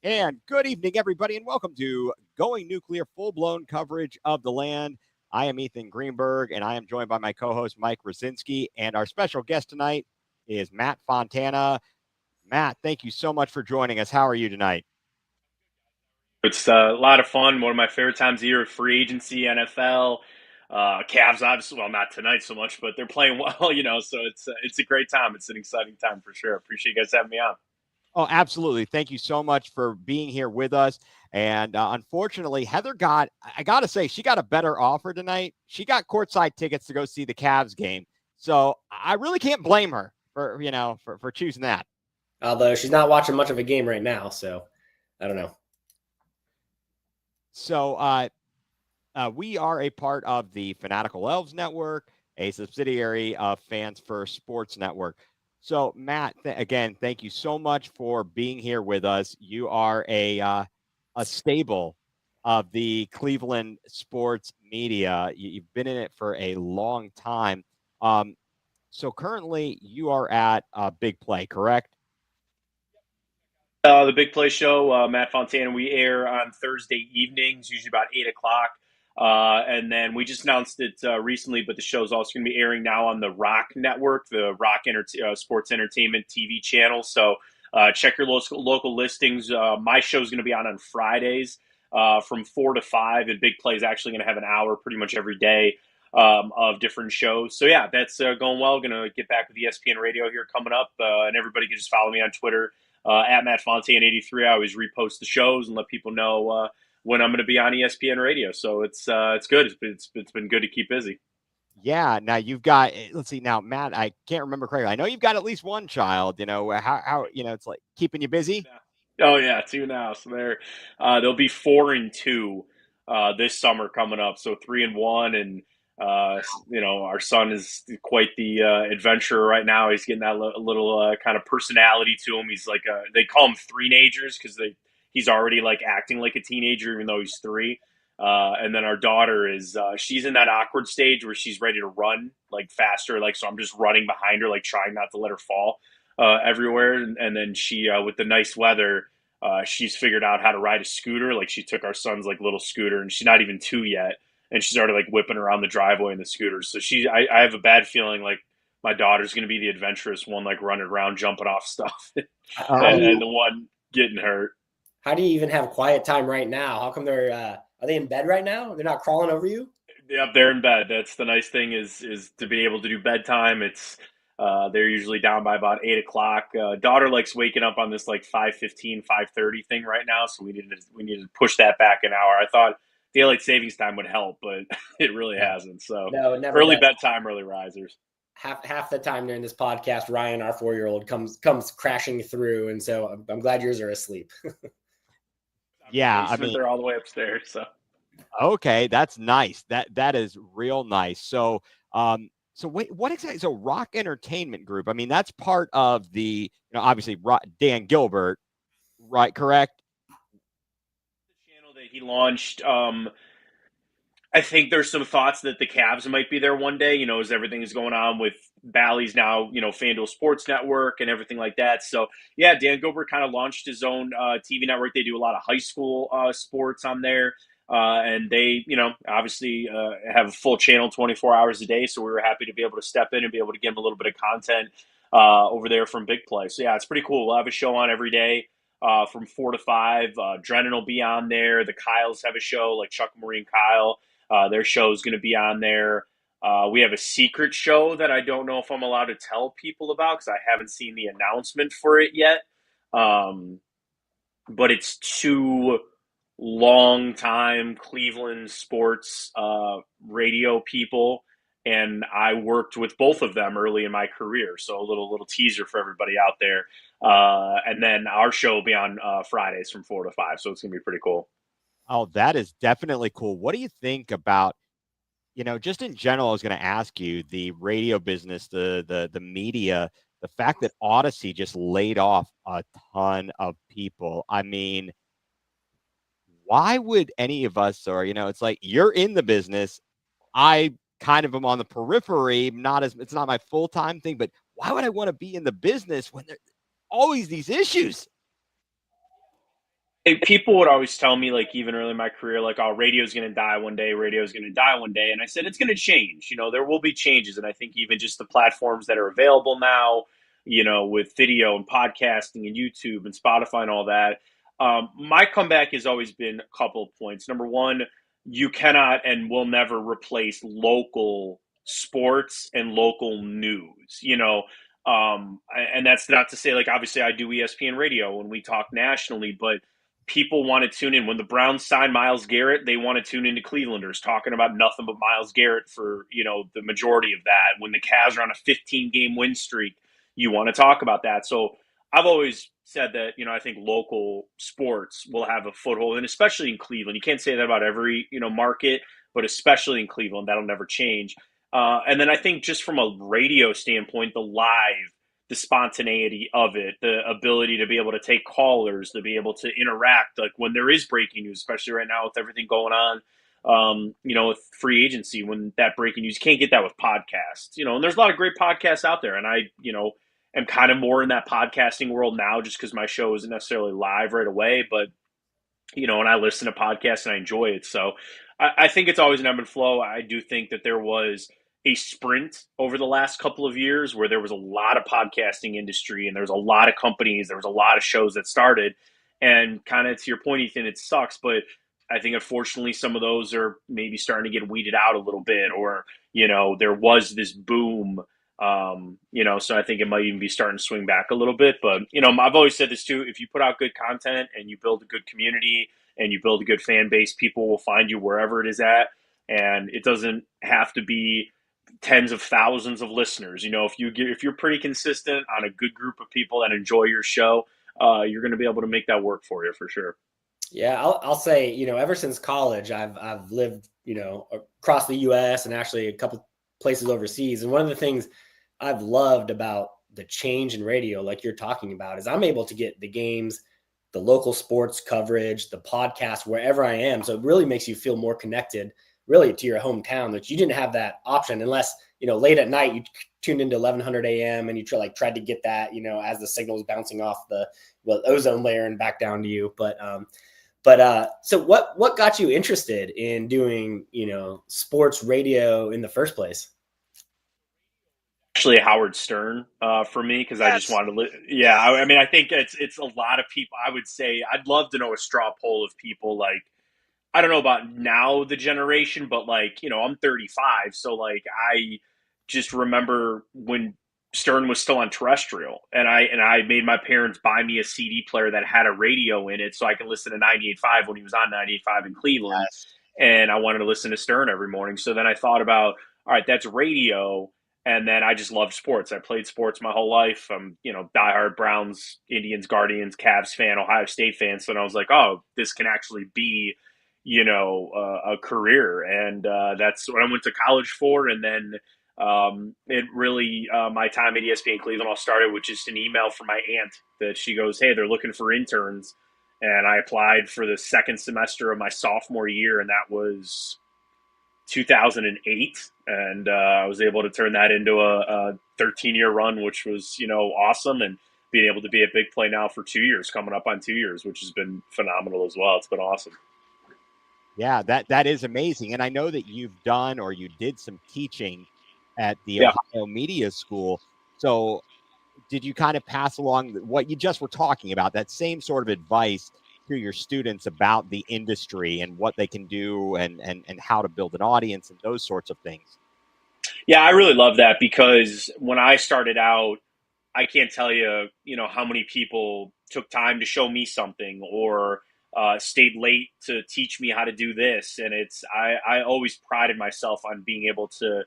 And good evening, everybody, and welcome to Going nuCLEar, full-blown coverage of the land. I am Ethan Greenberg, and I am joined by my co-host, Mike Rasinski, and our special guest tonight is Matt Fontana. Matt, thank you so much for joining us. How are you tonight? It's a lot of fun. One of my favorite times of year, free agency, NFL. Cavs, obviously, well, not tonight so much, but they're playing well, so it's a great time. It's an exciting time for sure. Appreciate you guys having me on. Oh, absolutely. Thank you so much for being here with us. And unfortunately, Heather I got to say, she got a better offer tonight. She got courtside tickets to go see the Cavs game. So I really can't blame her for choosing that. Although she's not watching much of a game right now, so I don't know. So we are a part of the Fanatical Elves Network, a subsidiary of Fans First Sports Network. So, Matt, again, thank you so much for being here with us. You are a staple of the Cleveland sports media. You've been in it for a long time. So currently, you are at Big Play, correct? The Big Play Show, Matt Fontana, we air on Thursday evenings, usually about 8 o'clock. And then we just announced it recently, but the show is also going to be airing now on the Rock Network, the Rock Sports Entertainment TV channel. So check your local listings. My show is going to be on Fridays from 4 to 5, and Big Play is actually going to have an hour pretty much every day of different shows. So, yeah, that's going well. Going to get back with ESPN Radio here coming up, and everybody can just follow me on Twitter. At Matt Fontaine 83, I always repost the shows and let people know when I'm going to be on ESPN Radio. So it's good. It's been good to keep busy. Yeah. Now you've got. Let's see. Now, Matt, I can't remember correctly. I know you've got at least one child. How it's like keeping you busy. Oh yeah, 2 now. So they'll be 4 and 2 this summer coming up. So 3 and 1, and our son is quite the adventurer right now. He's getting that little kind of personality to him. He's like they call him three-nagers because he's already like acting like a teenager even though he's 3. And then our daughter is she's in that awkward stage where she's ready to run like faster, like so I'm just running behind her, like trying not to let her fall everywhere. And then she with the nice weather. She's figured out how to ride a scooter. Like she took our son's like little scooter, and she's not even 2 yet, and she started like whipping around the driveway in the scooter. So I have a bad feeling like my daughter's going to be the adventurous one, like running around, jumping off stuff, and the one getting hurt. How do you even have quiet time right now? How come they're are they in bed right now? They're not crawling over you? Yep, they're in bed. That's the nice thing is to be able to do bedtime. It's they're usually down by about 8 o'clock. Daughter likes waking up on this like 5:15, 5:30 thing right now, so we needed to push that back an hour. I thought daylight savings time would help, but it really hasn't. So No, it never early does. bedtime, early risers. Half the time during this podcast, Ryan, our 4-year-old, comes crashing through, and so I'm glad yours are asleep. Yeah, I Basement, mean, they're all the way upstairs. So okay, that's nice. That is real nice. So wait, what exactly? So Rock Entertainment Group. I mean, that's part of the, obviously Dan Gilbert, right? Correct. the channel that he launched. I think there's some thoughts that the Cavs might be there one day, as everything is going on with Bally's now, FanDuel Sports Network and everything like that. So, yeah, Dan Gilbert kind of launched his own TV network. They do a lot of high school sports on there. And they, obviously have a full channel 24 hours a day. So we were happy to be able to step in and be able to give them a little bit of content over there from Big Play. So, yeah, it's pretty cool. We'll have a show on every day. From 4 to 5, Drennan will be on there. The Kyles have a show, like Chuck and Marie and Kyle. Their show is going to be on there. We have a secret show that I don't know if I'm allowed to tell people about because I haven't seen the announcement for it yet. But it's 2 long-time Cleveland sports radio people, and I worked with both of them early in my career. So a little teaser for everybody out there. And then our show will be on Fridays from 4 to 5, so it's going to be pretty cool. Oh, that is definitely cool. What do you think about, just in general, I was going to ask you the radio business, the media, the fact that Odyssey just laid off a ton of people. I mean, why would any of us, or, it's like you're in the business. I kind of am on the periphery, it's not my full-time thing, but why would I want to be in the business when there's always these issues? People would always tell me, like, even early in my career, like, oh, radio's going to die one day, radio's going to die one day. And I said, it's going to change. There will be changes. And I think even just the platforms that are available now, with video and podcasting and YouTube and Spotify and all that. My comeback has always been a couple of points. Number one, you cannot and will never replace local sports and local news. And that's not to say, like, obviously I do ESPN radio and we talk nationally, but people want to tune in. When the Browns signed Myles Garrett, they want to tune into Clevelanders talking about nothing but Myles Garrett for, the majority of that. When the Cavs are on a 15-game win streak, you want to talk about that. So I've always said that, I think local sports will have a foothold, and especially in Cleveland. You can't say that about every, market, but especially in Cleveland, that'll never change. And then I think just from a radio standpoint, the spontaneity of it, the ability to be able to take callers, to be able to interact, like when there is breaking news, especially right now with everything going on, with free agency, when that breaking news, you can't get that with podcasts, and there's a lot of great podcasts out there. And I, am kind of more in that podcasting world now just because my show isn't necessarily live right away, but, and I listen to podcasts and I enjoy it. So I think it's always an ebb and flow. I do think that there was a sprint over the last couple of years where there was a lot of podcasting industry and there was a lot of companies, there was a lot of shows that started, and kind of to your point, Ethan, it sucks, but I think unfortunately some of those are maybe starting to get weeded out a little bit, or, there was this boom, so I think it might even be starting to swing back a little bit. But, I've always said this too, if you put out good content and you build a good community and you build a good fan base, people will find you wherever it is at. And it doesn't have to be tens of thousands of listeners. If you're pretty consistent on a good group of people that enjoy your show, you're going to be able to make that work for you for sure. Yeah, I'll say, ever since college, I've lived, across the U.S. and actually a couple places overseas. And one of the things I've loved about the change in radio, like you're talking about, is I'm able to get the games, the local sports coverage, the podcast, wherever I am. So it really makes you feel more connected, really, to your hometown, that you didn't have that option unless, late at night you tuned into 1100 a.m. and you tried to get that, as the signal was bouncing off the ozone layer and back down to you. But so what got you interested in doing, sports radio in the first place? Actually, Howard Stern for me, because I just wanted to. Yeah, I mean, I think it's a lot of people. I would say I'd love to know a straw poll of people, like, I don't know about now the generation, but like, I'm 35, so like I just remember when Stern was still on terrestrial, and I made my parents buy me a CD player that had a radio in it so I could listen to 98.5 when he was on 98.5 in Cleveland. Yes. And I wanted to listen to Stern every morning. So then I thought about, all right, that's radio. And then I just loved sports. I played sports my whole life. I'm, diehard Browns, Indians, Guardians, Cavs fan, Ohio State fan. So then I was like, oh, this can actually be, a career. And that's what I went to college for. And then it really, my time at ESPN Cleveland all started with just an email from my aunt that she goes, hey, they're looking for interns. And I applied for the second semester of my sophomore year, and that was 2008. And I was able to turn that into a 13-year run, which was, awesome. And being able to be a big play now for 2 years, coming up on 2 years, which has been phenomenal as well. It's been awesome. Yeah, that is amazing. And I know that you did some teaching at the Ohio Media School. So did you kind of pass along what you just were talking about, that same sort of advice to your students about the industry and what they can do and how to build an audience and those sorts of things? Yeah, I really love that, because when I started out, I can't tell you, how many people took time to show me something, or stayed late to teach me how to do this. And I always prided myself on being able to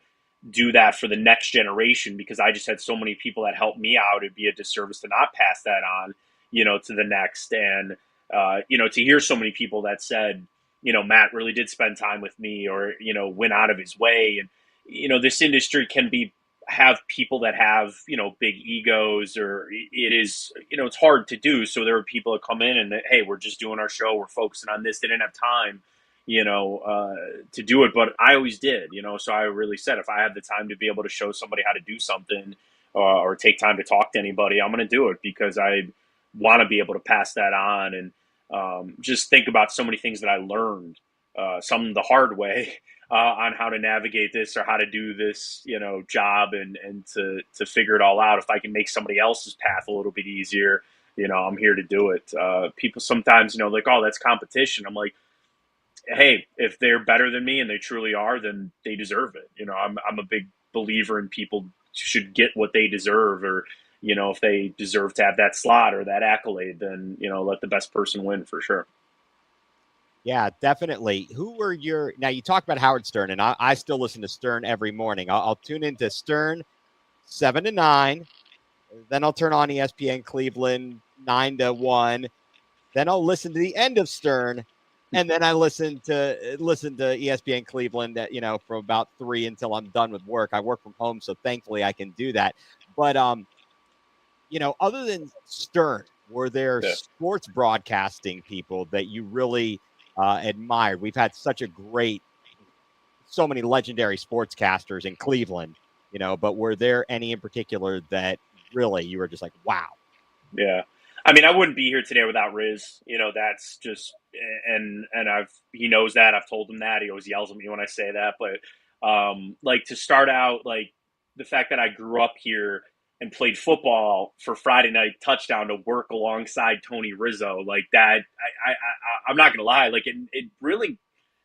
do that for the next generation, because I just had so many people that helped me out. It'd be a disservice to not pass that on, to the next. And, to hear so many people that said, Matt really did spend time with me, or, went out of his way. And, this industry can have people that have, big egos, or it is, it's hard to do. So there are people that come in and that, hey, we're just doing our show, we're focusing on this. They didn't have time, to do it, but I always did, so I really said, if I have the time to be able to show somebody how to do something, or take time to talk to anybody, I'm going to do it, because I want to be able to pass that on. And, just think about so many things that I learned, some the hard way, on how to navigate this or how to do this, job and to figure it all out. If I can make somebody else's path a little bit easier, I'm here to do it. People sometimes, like, oh, that's competition. I'm like, hey, if they're better than me and they truly are, then they deserve it. I'm a big believer in people should get what they deserve, or, if they deserve to have that slot or that accolade, then, let the best person win for sure. Yeah, definitely. Who were now you talked about Howard Stern, and I still listen to Stern every morning. I'll tune into Stern 7 to 9. Then I'll turn on ESPN Cleveland 9 to 1. Then I'll listen to the end of Stern. And then I listen to ESPN Cleveland, from about 3 until I'm done with work. I work from home, so thankfully I can do that. But, other than Stern, were there sports broadcasting people that you really admired? We've had so many legendary sportscasters in Cleveland, but were there any in particular that really you were just like, wow? Yeah. I mean, I wouldn't be here today without Riz. That's just, and he knows that. I've told him that. He always yells at me when I say that. But like, to start out, like, the fact that I grew up here and played football for Friday Night Touchdown to work alongside Tony Rizzo, like that, I'm not gonna lie, like it really,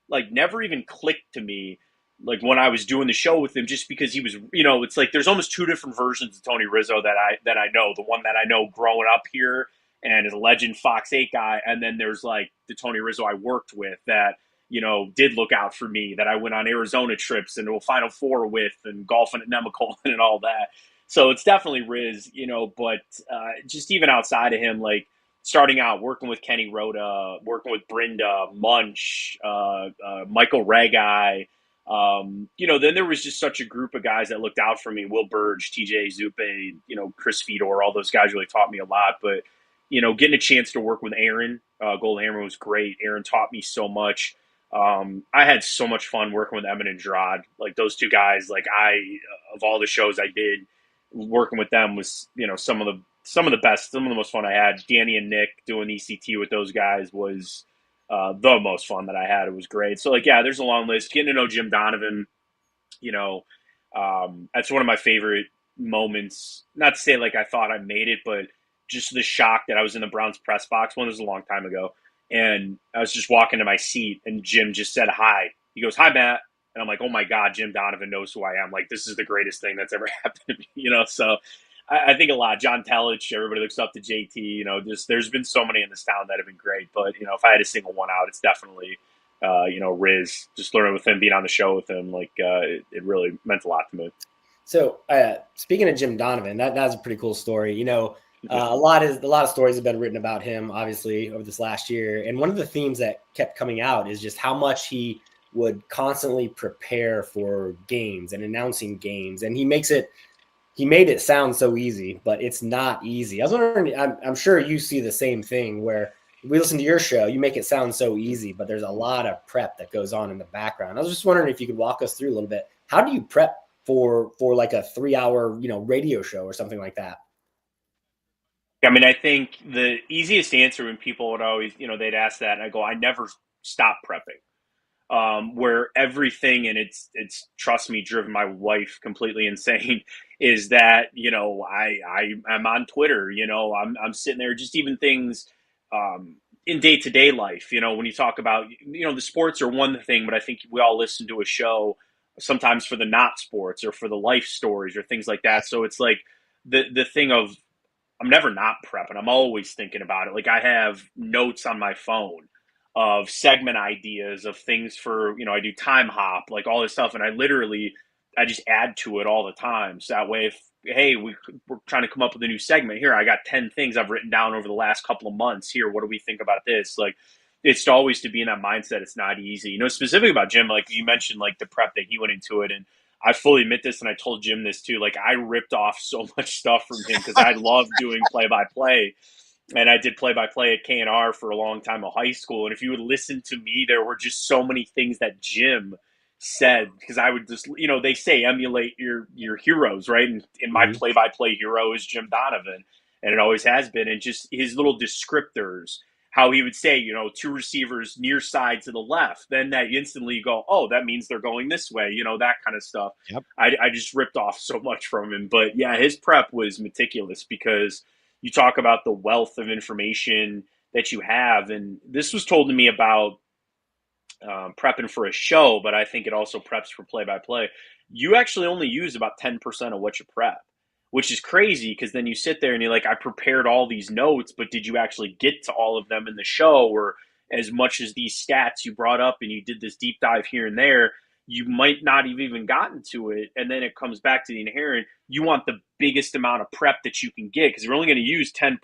like, never even clicked to me, like, when I was doing the show with him, just because he was, it's like there's almost two different versions of Tony Rizzo that I know. The one that I know growing up here and is a legend Fox 8 guy, and then there's like the Tony Rizzo I worked with that, did look out for me, that I went on Arizona trips and to a Final Four with, and golfing at Nemacolin and all that. So it's definitely Riz, but just even outside of him, like, starting out working with Kenny Rhoda, working with Brenda, Munch, Michael Regai, then there was just such a group of guys that looked out for me. Will Burge, TJ Zuppe, Chris Fedor, all those guys really taught me a lot. But, getting a chance to work with Aaron, Golden Hammer, was great. Aaron taught me so much. I had so much fun working with Emin and Gerard. Like, those two guys, like, of all the shows I did, working with them was, some of the best, some of the most fun I had. Danny and Nick doing ECT with those guys was the most fun that I had. It was great. So, like, yeah, there's a long list. Getting to know Jim Donovan, that's one of my favorite moments. Not to say like I thought I made it, but just the shock that I was in the Browns press box. One was a long time ago, and I was just walking to my seat, and Jim just said hi. He goes, "Hi, Matt." And I'm like, oh my God, Jim Donovan knows who I am. Like, this is the greatest thing that's ever happened to me, So I think a lot. John Telich, everybody looks up to JT, just there's been so many in this town that have been great. But, if I had to single one out, it's definitely, Riz. Just learning with him, being on the show with him, like, it really meant a lot to me. So speaking of Jim Donovan, that's a pretty cool story. A lot of stories have been written about him, obviously, over this last year. And one of the themes that kept coming out is just how much he would constantly prepare for games and announcing games. And he made it sound so easy, but it's not easy. I was wondering, I'm sure you see the same thing where we listen to your show, you make it sound so easy, but there's a lot of prep that goes on in the background. I was just wondering if you could walk us through a little bit. How do you prep for like a 3-hour, radio show or something like that? I mean, I think the easiest answer when people would always, they'd ask that, and I go, I never stop prepping. Where everything, and it's trust me, driven my wife completely insane, is that, I'm on Twitter, I'm sitting there, just even things in day-to-day life, when you talk about, the sports are one thing, but I think we all listen to a show sometimes for the not sports or for the life stories or things like that. So it's like the thing of, I'm never not prepping. I'm always thinking about it. Like, I have notes on my phone of segment ideas, of things for, I do time hop, like all this stuff. And I just add to it all the time. So that way, if, hey, we're trying to come up with a new segment here, I got 10 things I've written down over the last couple of months here. What do we think about this? Like, it's always to be in that mindset. It's not easy, specifically about Jim, like you mentioned, like the prep that he went into it. And I fully admit this, and I told Jim this too. Like, I ripped off so much stuff from him because I love doing play-by-play. And I did play-by-play at K&R for a long time in high school. And if you would listen to me, there were just so many things that Jim said, because I would just, they say emulate your heroes, right? And my play-by-play hero is Jim Donovan, and it always has been. And just his little descriptors, how he would say, two receivers near side to the left. Then that instantly go, oh, that means they're going this way, that kind of stuff. Yep. I just ripped off so much from him. But yeah, his prep was meticulous because you talk about the wealth of information that you have. And this was told to me about prepping for a show, but I think it also preps for play-by-play. You actually only use about 10% of what you prep, which is crazy because then you sit there and you're like, I prepared all these notes, but did you actually get to all of them in the show? Or as much as these stats you brought up and you did this deep dive here and there, you might not have even gotten to it. And then it comes back to the inherent. You want the biggest amount of prep that you can get because you're only going to use 10%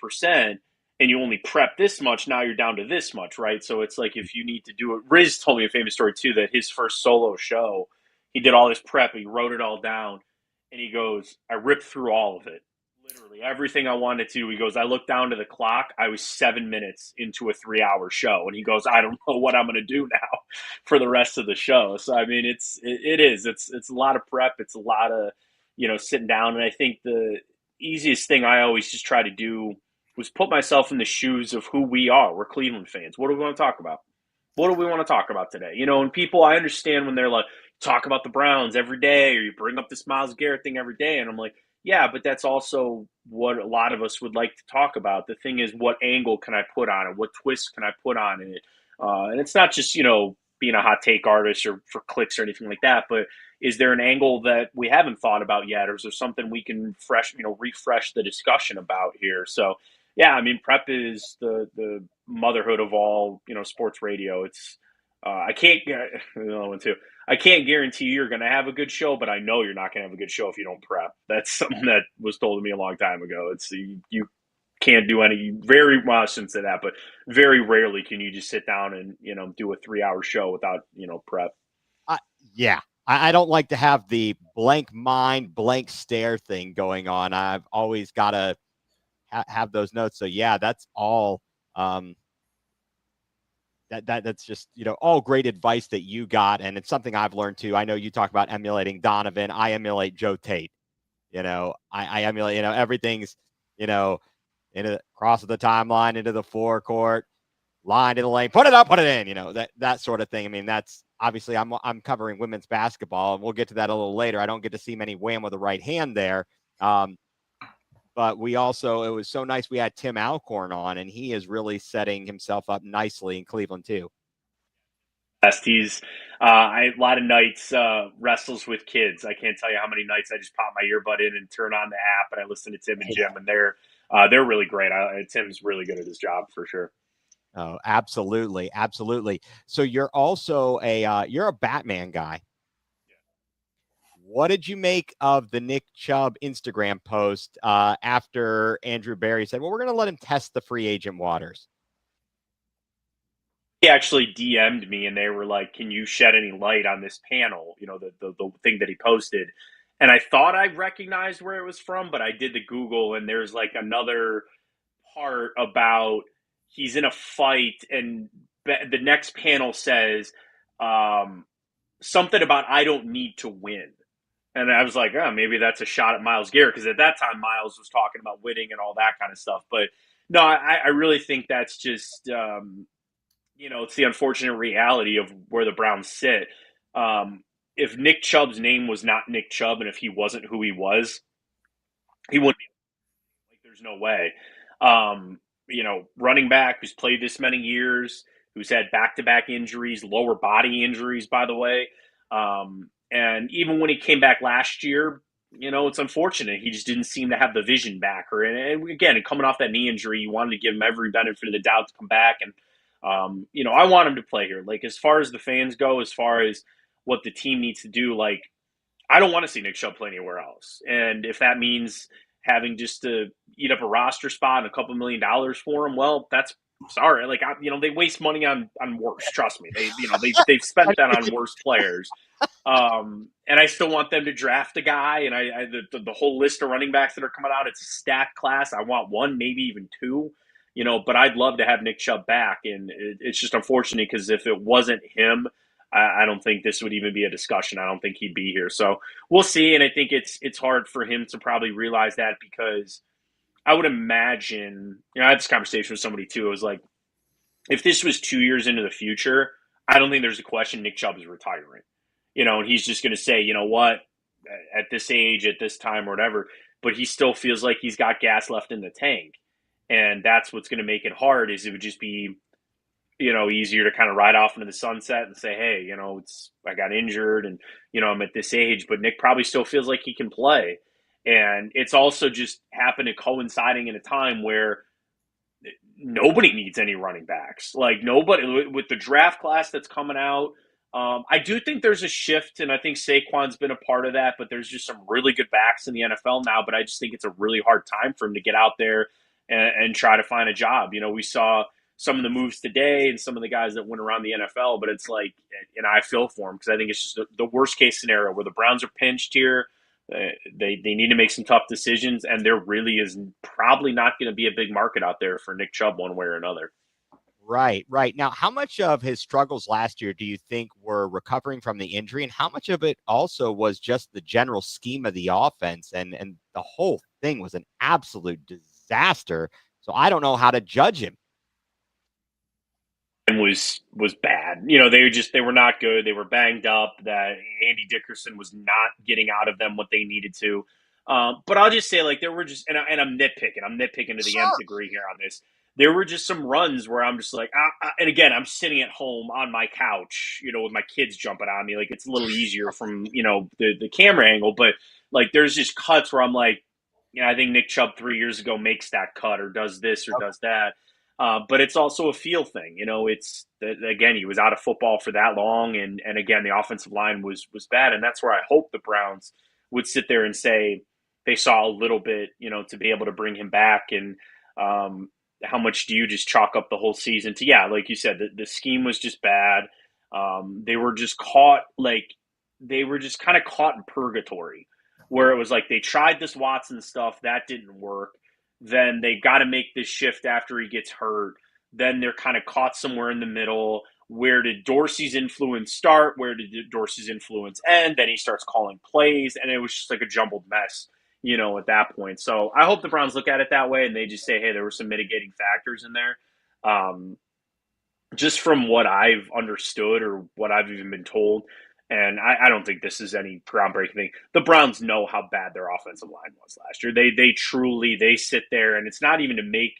and you only prep this much. Now you're down to this much, right? So it's like if you need to do it. Riz told me a famous story too that his first solo show, he did all this prep, he wrote it all down, and he goes, I ripped through all of it. Literally everything I wanted to. He goes, I looked down to the clock. I was 7 minutes into a 3-hour show. And he goes, I don't know what I'm going to do now for the rest of the show. So, I mean, it's a lot of prep. It's a lot of, sitting down. And I think the easiest thing I always just try to do was put myself in the shoes of who we are. We're Cleveland fans. What do we want to talk about? What do we want to talk about today? And people, I understand when they're like, talk about the Browns every day, or you bring up this Myles Garrett thing every day. And I'm like, yeah, but that's also what a lot of us would like to talk about. The thing is, what angle can I put on it? What twist can I put on it? And it's not just, being a hot take artist or for clicks or anything like that, but is there an angle that we haven't thought about yet? Or is there something we can refresh the discussion about here? So, yeah, I mean, prep is the motherhood of all, sports radio. It's, I can't, another one too. I can't guarantee you're going to have a good show, but I know you're not going to have a good show if you don't prep. That's something that was told to me a long time ago. It's you can't do any I shouldn't say that, but very rarely can you just sit down and do a 3-hour show without prep. Yeah, I don't like to have the blank mind, blank stare thing going on. I've always got to have those notes. So yeah, that's all. That's just, all great advice that you got. And it's something I've learned too. I know you talk about emulating Donovan. I emulate Joe Tate. I emulate, everything's, into cross of the timeline, into the forecourt, line to the lane, put it up, put it in, that sort of thing. I mean, that's obviously I'm covering women's basketball, and we'll get to that a little later. I don't get to see many wham with the right hand there. But it was so nice we had Tim Alcorn on, and he is really setting himself up nicely in Cleveland too. He's a lot of nights wrestles with kids. I can't tell you how many nights I just pop my earbud in and turn on the app and I listen to Tim and Jim, and they're really great. Tim's really good at his job for sure. Oh, absolutely, absolutely. So you're also you're a Batman guy. What did you make of the Nick Chubb Instagram post after Andrew Berry said, well, we're going to let him test the free agent waters? He actually DM'd me and they were like, can you shed any light on this panel? The thing that he posted. And I thought I recognized where it was from, but I did the Google and there's like another part about he's in a fight and the next panel says something about I don't need to win. And I was like, oh, maybe that's a shot at Myles Garrett, because at that time Myles was talking about winning and all that kind of stuff. But no, I really think that's just, it's the unfortunate reality of where the Browns sit. If Nick Chubb's name was not Nick Chubb and if he wasn't who he was, he wouldn't be. Like, there's no way. Running back who's played this many years, who's had back-to-back injuries, lower body injuries, by the way. And even when he came back last year, it's unfortunate. He just didn't seem to have the vision back. And again, coming off that knee injury, you wanted to give him every benefit of the doubt to come back. And, I want him to play here. Like, as far as the fans go, as far as what the team needs to do, like, I don't want to see Nick Chubb play anywhere else. And if that means having just to eat up a roster spot and a couple $1 million for him, well, that's sorry. Like, they waste money on worse. Trust me. They've spent that on worse players. And I still want them to draft a guy. And the whole list of running backs that are coming out, it's a stacked class. I want one, maybe even two, but I'd love to have Nick Chubb back. And it's just unfortunate because if it wasn't him, I don't think this would even be a discussion. I don't think he'd be here. So we'll see. And I think it's hard for him to probably realize that, because I would imagine, I had this conversation with somebody too. It was like, if this was 2 years into the future, I don't think there's a question Nick Chubb is retiring. And he's just going to say, you know what, at this age, at this time, or whatever. But he still feels like he's got gas left in the tank, and that's what's going to make it hard. Is it would just be easier to kind of ride off into the sunset and say, hey, I got injured and, I'm at this age, but Nick probably still feels like he can play. And it's also just happened to coinciding in a time where nobody needs any running backs. Like nobody with the draft class that's coming out. I do think there's a shift, and I think Saquon's been a part of that, but there's just some really good backs in the NFL now, but I just think it's a really hard time for him to get out there and try to find a job. We saw some of the moves today and some of the guys that went around the NFL, but it's like, and I feel for him because I think it's just the worst case scenario where the Browns are pinched here. They need to make some tough decisions, and there really is probably not going to be a big market out there for Nick Chubb one way or another. Right. Now, how much of his struggles last year do you think were recovering from the injury, and how much of it also was just the general scheme of the offense, and the whole thing was an absolute disaster? So I don't know how to judge him. And was bad. They were not good. They were banged up. That Andy Dickerson was not getting out of them what they needed to. But I'll just say, like, there were just, and I'm nitpicking. I'm nitpicking to the nth degree here on this. There were just some runs where I'm just like, and again, I'm sitting at home on my couch, with my kids jumping on me. Like, it's a little easier from, the camera angle. But, like, there's just cuts where I'm like, I think Nick Chubb 3 years ago makes that cut or does this or does that. But it's also a feel thing. It's, again, he was out of football for that long. And again, the offensive line was bad. And that's where I hope the Browns would sit there and say they saw a little bit, to be able to bring him back. And how much do you just chalk up the whole season to, like you said, the scheme was just bad. They were just caught, they were just kind of caught in purgatory where it was like they tried this Watson stuff. That didn't work. Then they got to make this shift after he gets hurt. Then they're kind of caught somewhere in the middle. Where did Dorsey's influence start? Where did Dorsey's influence end? Then he starts calling plays, and it was just like a jumbled mess, at that point. So I hope the Browns look at it that way, and they just say, hey, there were some mitigating factors in there. Just from what I've understood or what I've even been told, and I don't think this is any groundbreaking thing. The Browns know how bad their offensive line was last year. They truly sit there, and it's not even to make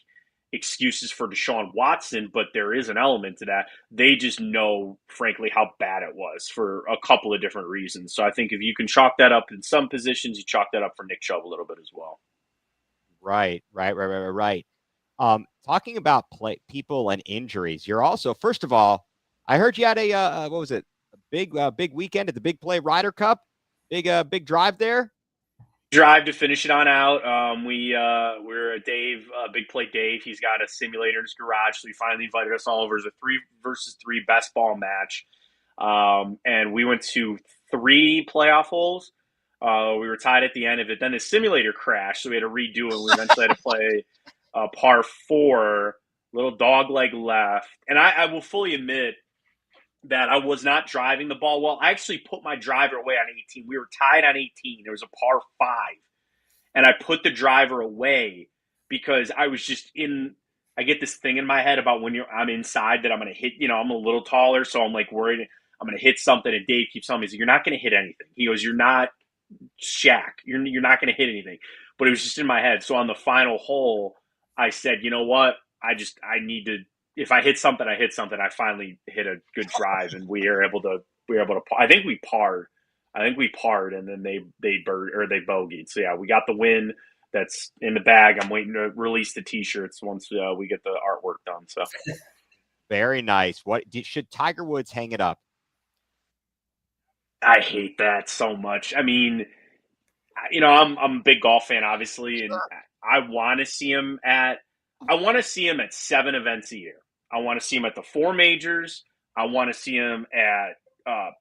excuses for Deshaun Watson, but there is an element to that. They just know, frankly, how bad it was for a couple of different reasons. So I think if you can chalk that up in some positions, you chalk that up for Nick Chubb a little bit as well. Right. Talking about people and injuries, you're also, first of all, I heard you had a what was it? Big weekend at the Big Play Ryder Cup. Big drive there. Drive to finish it on out. We're at Dave, Big Play Dave. He's got a simulator in his garage, so he finally invited us all over. It was a 3 versus 3 best ball match, and we went to 3 playoff holes. We were tied at the end of it. Then the simulator crashed, so we had to redo it. We eventually had to play par 4, little dog leg left, and I will fully admit that I was not driving the ball well. I actually put my driver away on 18. We were tied on 18. There was a par 5. And I put the driver away because I was just I get this thing in my head about when I'm inside that I'm going to hit, I'm a little taller. So I'm like worried I'm going to hit something. And Dave keeps telling me, you're not going to hit anything. He goes, you're not Shaq. You're not going to hit anything. But it was just in my head. So on the final hole, I said, you know what? I need to, if I hit something, I hit something. I finally hit a good drive, and we were able to. I think we parred, and then they bogeyed. So yeah, we got the win. That's in the bag. I'm waiting to release the T-shirts once we get the artwork done. So very nice. Should Tiger Woods hang it up? I hate that so much. I mean, I'm a big golf fan, obviously, and I want to see him at 7 events a year. I want to see him at the 4 majors. I want to see him at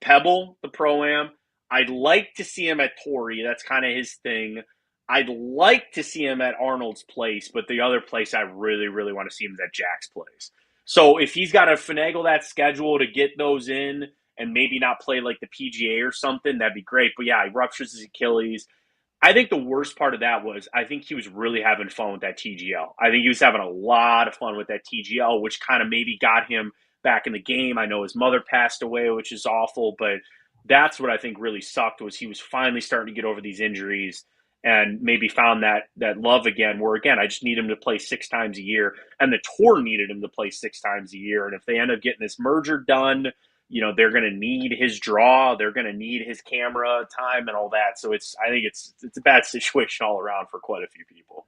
Pebble, the Pro-Am. I'd like to see him at Torrey. That's kind of his thing. I'd like to see him at Arnold's Place, but the other place I really, really want to see him is at Jack's Place. So if he's got to finagle that schedule to get those in and maybe not play like the PGA or something, that'd be great. But yeah, he ruptures his Achilles. I think the worst part of that was I think he was really having fun with that TGL. I think he was having a lot of fun with that TGL, which kind of maybe got him back in the game. I know his mother passed away, which is awful, but that's what I think really sucked was he was finally starting to get over these injuries and maybe found that love again, where again, I just need him to play 6 times a year. And the tour needed him to play 6 times a year. And if they end up getting this merger done, they're going to need his draw, they're going to need his camera time and all that. So I think it's a bad situation all around for quite a few people.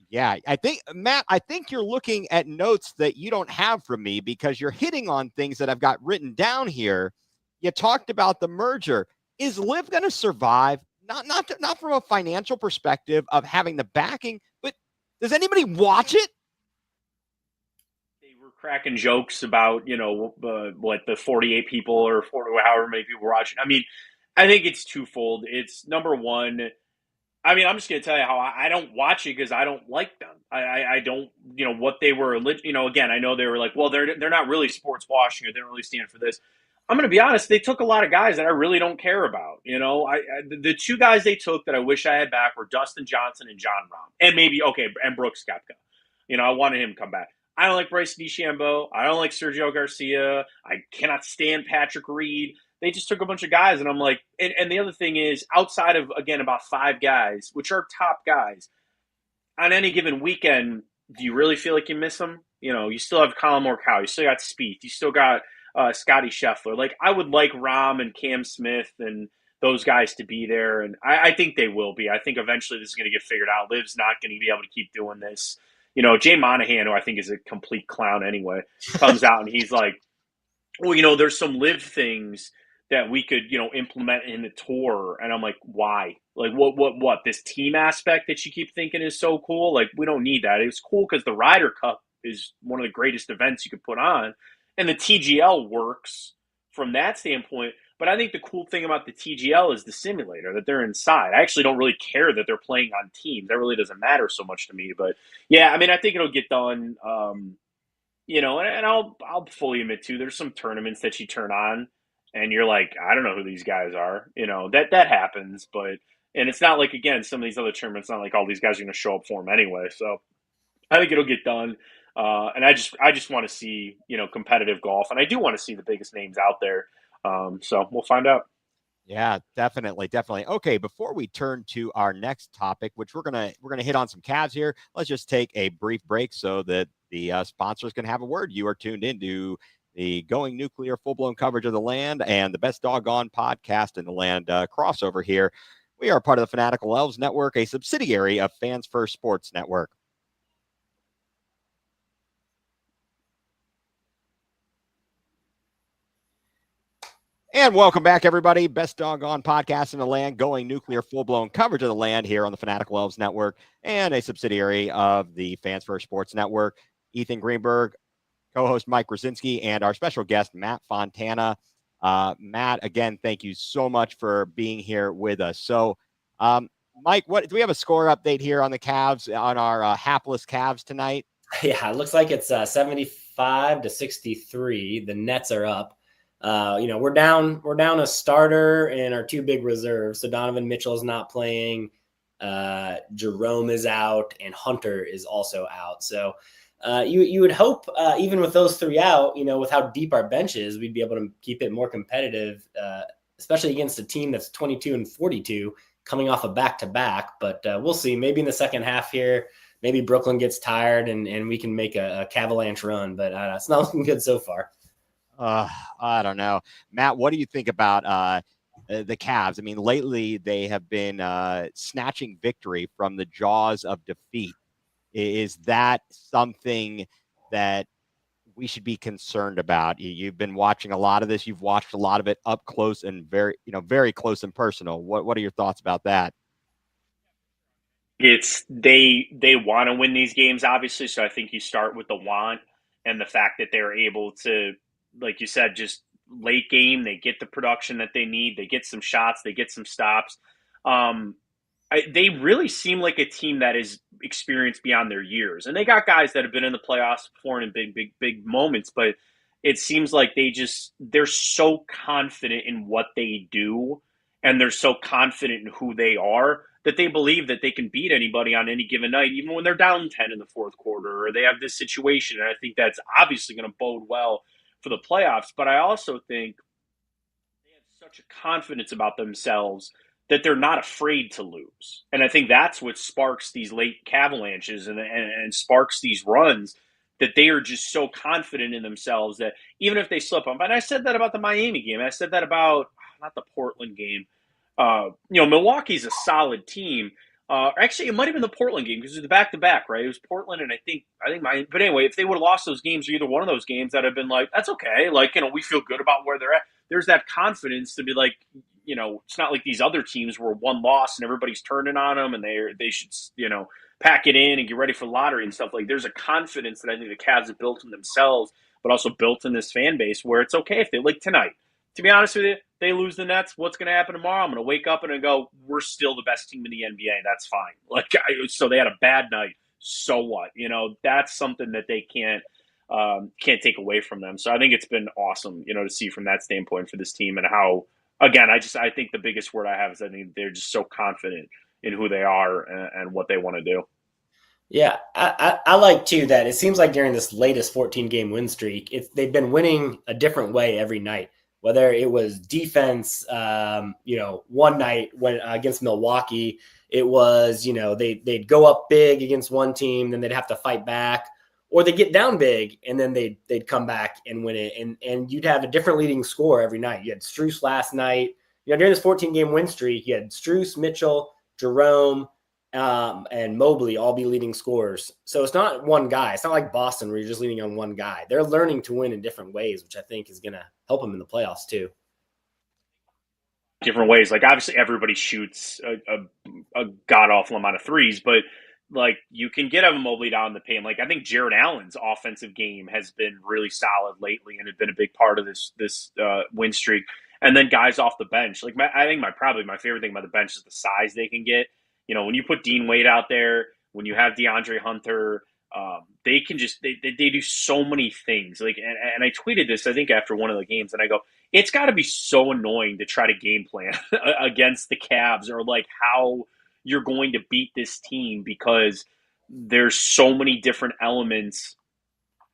Yeah, I think, Matt, I think you're looking at notes that you don't have from me because you're hitting on things that I've got written down here. You talked about the merger. Is Liv going to survive? Not from a financial perspective of having the backing, but does anybody watch it? They were cracking jokes about, what the 48 people or 40, however many people were watching. I mean, I think it's twofold. It's number one. I mean, I'm just going to tell you how I don't watch it because I don't like them. I don't, what they were, again, I know they were like, well, they're not really sports washing or they don't really stand for this. I'm going to be honest. They took a lot of guys that I really don't care about. The 2 guys they took that I wish I had back were Dustin Johnson and John Rahm, and maybe and Brooks Koepka. I wanted him to come back. I don't like Bryce DeChambeau. I don't like Sergio Garcia. I cannot stand Patrick Reed. They just took a bunch of guys, and I'm like, and the other thing is, outside of again about 5 guys, which are top guys, on any given weekend, do you really feel like you miss them? You still have Colin Morikawa, you still got Spieth, you still got Scotty Scheffler. Like, I would like Rahm and Cam Smith and those guys to be there, and I think they will be. I think eventually this is going to get figured out. Liv's not going to be able to keep doing this. Jay Monahan, who I think is a complete clown anyway, comes out and he's like, well, there's some Liv things that we could, implement in the tour. And I'm like, why? Like, what? This team aspect that you keep thinking is so cool? Like, we don't need that. It's cool because the Ryder Cup is one of the greatest events you could put on. And the TGL works from that standpoint. But I think the cool thing about the TGL is the simulator that they're inside. I actually don't really care that they're playing on teams. That really doesn't matter so much to me. But yeah, I mean, I think it'll get done. And I'll fully admit too, there's some tournaments that you turn on and you're like, I don't know who these guys are. That happens, and it's not like, again, some of these other tournaments, not like all these guys are going to show up for them anyway. So I think it'll get done. And I just want to see, competitive golf, and I do want to see the biggest names out there. So we'll find out. Yeah, definitely. Okay, before we turn to our next topic, which we're gonna hit on some Cavs here, let's just take a brief break so that the sponsors can have a word. You are tuned into the Going nuCLEar full-blown coverage of the land and the best doggone podcast in the land crossover here. We are part of the Fanatical Elves Network, a subsidiary of Fans First Sports Network. And welcome back, everybody. Best doggone podcast in the land, Going nuCLEar full-blown coverage of the land here on the Fanatical Elves Network and a subsidiary of the Fans First Sports Network. Ethan Greenberg, co-host Mike Rasinski, and our special guest, Matt Fontana. Matt, again, thank you so much for being here with us. So, Mike, do we have a score update here on the Cavs, on our hapless Cavs tonight? Yeah, it looks like it's 75-63. The Nets are up. We're down a starter and our 2 big reserves. So Donovan Mitchell is not playing. Jerome is out, and Hunter is also out. So you would hope, even with those 3 out, with how deep our bench is, we'd be able to keep it more competitive, especially against a team that's 22-42 coming off a back-to-back. But we'll see. Maybe in the second half here, maybe Brooklyn gets tired and we can make a Cavalanche run. But it's not looking good so far. I don't know. Matt, what do you think about the Cavs? I mean, lately they have been snatching victory from the jaws of defeat. Is that something that we should be concerned about? You've been watching a lot of this. You've watched a lot of it up close and very close and personal. What are your thoughts about that? It's they want to win these games, obviously. So I think you start with the want and the fact that they're able to, like you said, just late game, they get the production that they need. They get some shots. They get some stops. They really seem like a team that is experienced beyond their years. And they got guys that have been in the playoffs before and in big moments. But it seems like they're so confident in what they do and they're so confident in who they are that they believe that they can beat anybody on any given night, even when they're down 10 in the fourth quarter or they have this situation. And I think that's obviously going to bode well for the playoffs. But I also think they have such a confidence about themselves that they're not afraid to lose. And I think that's what sparks these late avalanches and sparks these runs, that they are just so confident in themselves that even if they slip up, and I said that about the Miami game, I said that about not the Portland game. Milwaukee's a solid team. Actually, it might have been the Portland game because it was the back-to-back, right? It was Portland, and I think but anyway, if they would have lost those games or either one of those games, I'd have been like, that's okay. Like, we feel good about where they're at. There's that confidence to be like, it's not like these other teams where one loss and everybody's turning on them and they should, pack it in and get ready for the lottery and stuff. Like, there's a confidence that I think the Cavs have built in themselves, but also built in this fan base where it's okay if they, like tonight, to be honest with you, they lose the Nets. What's going to happen tomorrow? I'm going to wake up and go, we're still the best team in the NBA. That's fine. So they had a bad night. So what? That's something that they can't take away from them. So I think it's been awesome, to see from that standpoint for this team and how, again, I think the biggest word I have is I think they're just so confident in who they are and what they want to do. Yeah, I like too that it seems like during this latest 14-game win streak, they've been winning a different way every night. Whether it was defense, one night when against Milwaukee, it was they'd go up big against one team, then they'd have to fight back, or they get down big and then they'd come back and win it, and you'd have a different leading scorer every night. You had Strus last night. During this 14-game win streak, you had Strus, Mitchell, Jerome, and Mobley all be leading scorers. So it's not one guy. It's not like Boston where you're just leaning on one guy. They're learning to win in different ways, which I think is going to help them in the playoffs too. Different ways. Like, obviously everybody shoots a god-awful amount of threes, but like, you can get Evan Mobley down in the paint. Like, I think Jared Allen's offensive game has been really solid lately and had been a big part of this win streak. And then guys off the bench. Like, I think probably my favorite thing about the bench is the size they can get. When you put Dean Wade out there, when you have DeAndre Hunter, they can just they do so many things. Like, and I tweeted this, I think, after one of the games, and I go, it's got to be so annoying to try to game plan against the Cavs, or like how you're going to beat this team, because there's so many different elements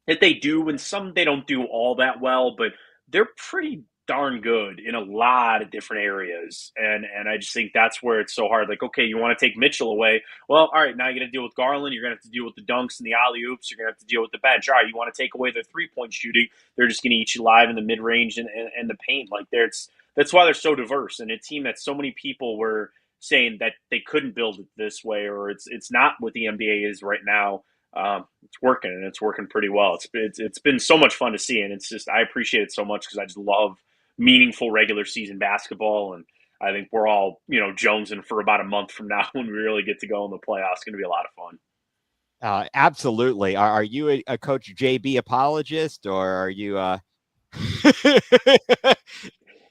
that they do, and some they don't do all that well, but they're pretty darn good in a lot of different areas. And I just think that's where it's so hard. Like, okay, you want to take Mitchell away. Well, all right, now you're going to deal with Garland. You're going to have to deal with the dunks and the alley-oops. You're going to have to deal with the bench. All right, you want to take away their three-point shooting. They're just going to eat you live in the mid-range and the paint. Like, that's why they're so diverse. And a team that so many people were saying that they couldn't build it this way, or it's not what the NBA is right now. It's working, and it's working pretty well. It's been so much fun to see, and it's just, I appreciate it so much because I just love meaningful regular season basketball, and I think we're all jonesing for about a month from now when we really get to go in the playoffs. It's going to be a lot of fun. Absolutely. Are you a Coach JB apologist, or are you?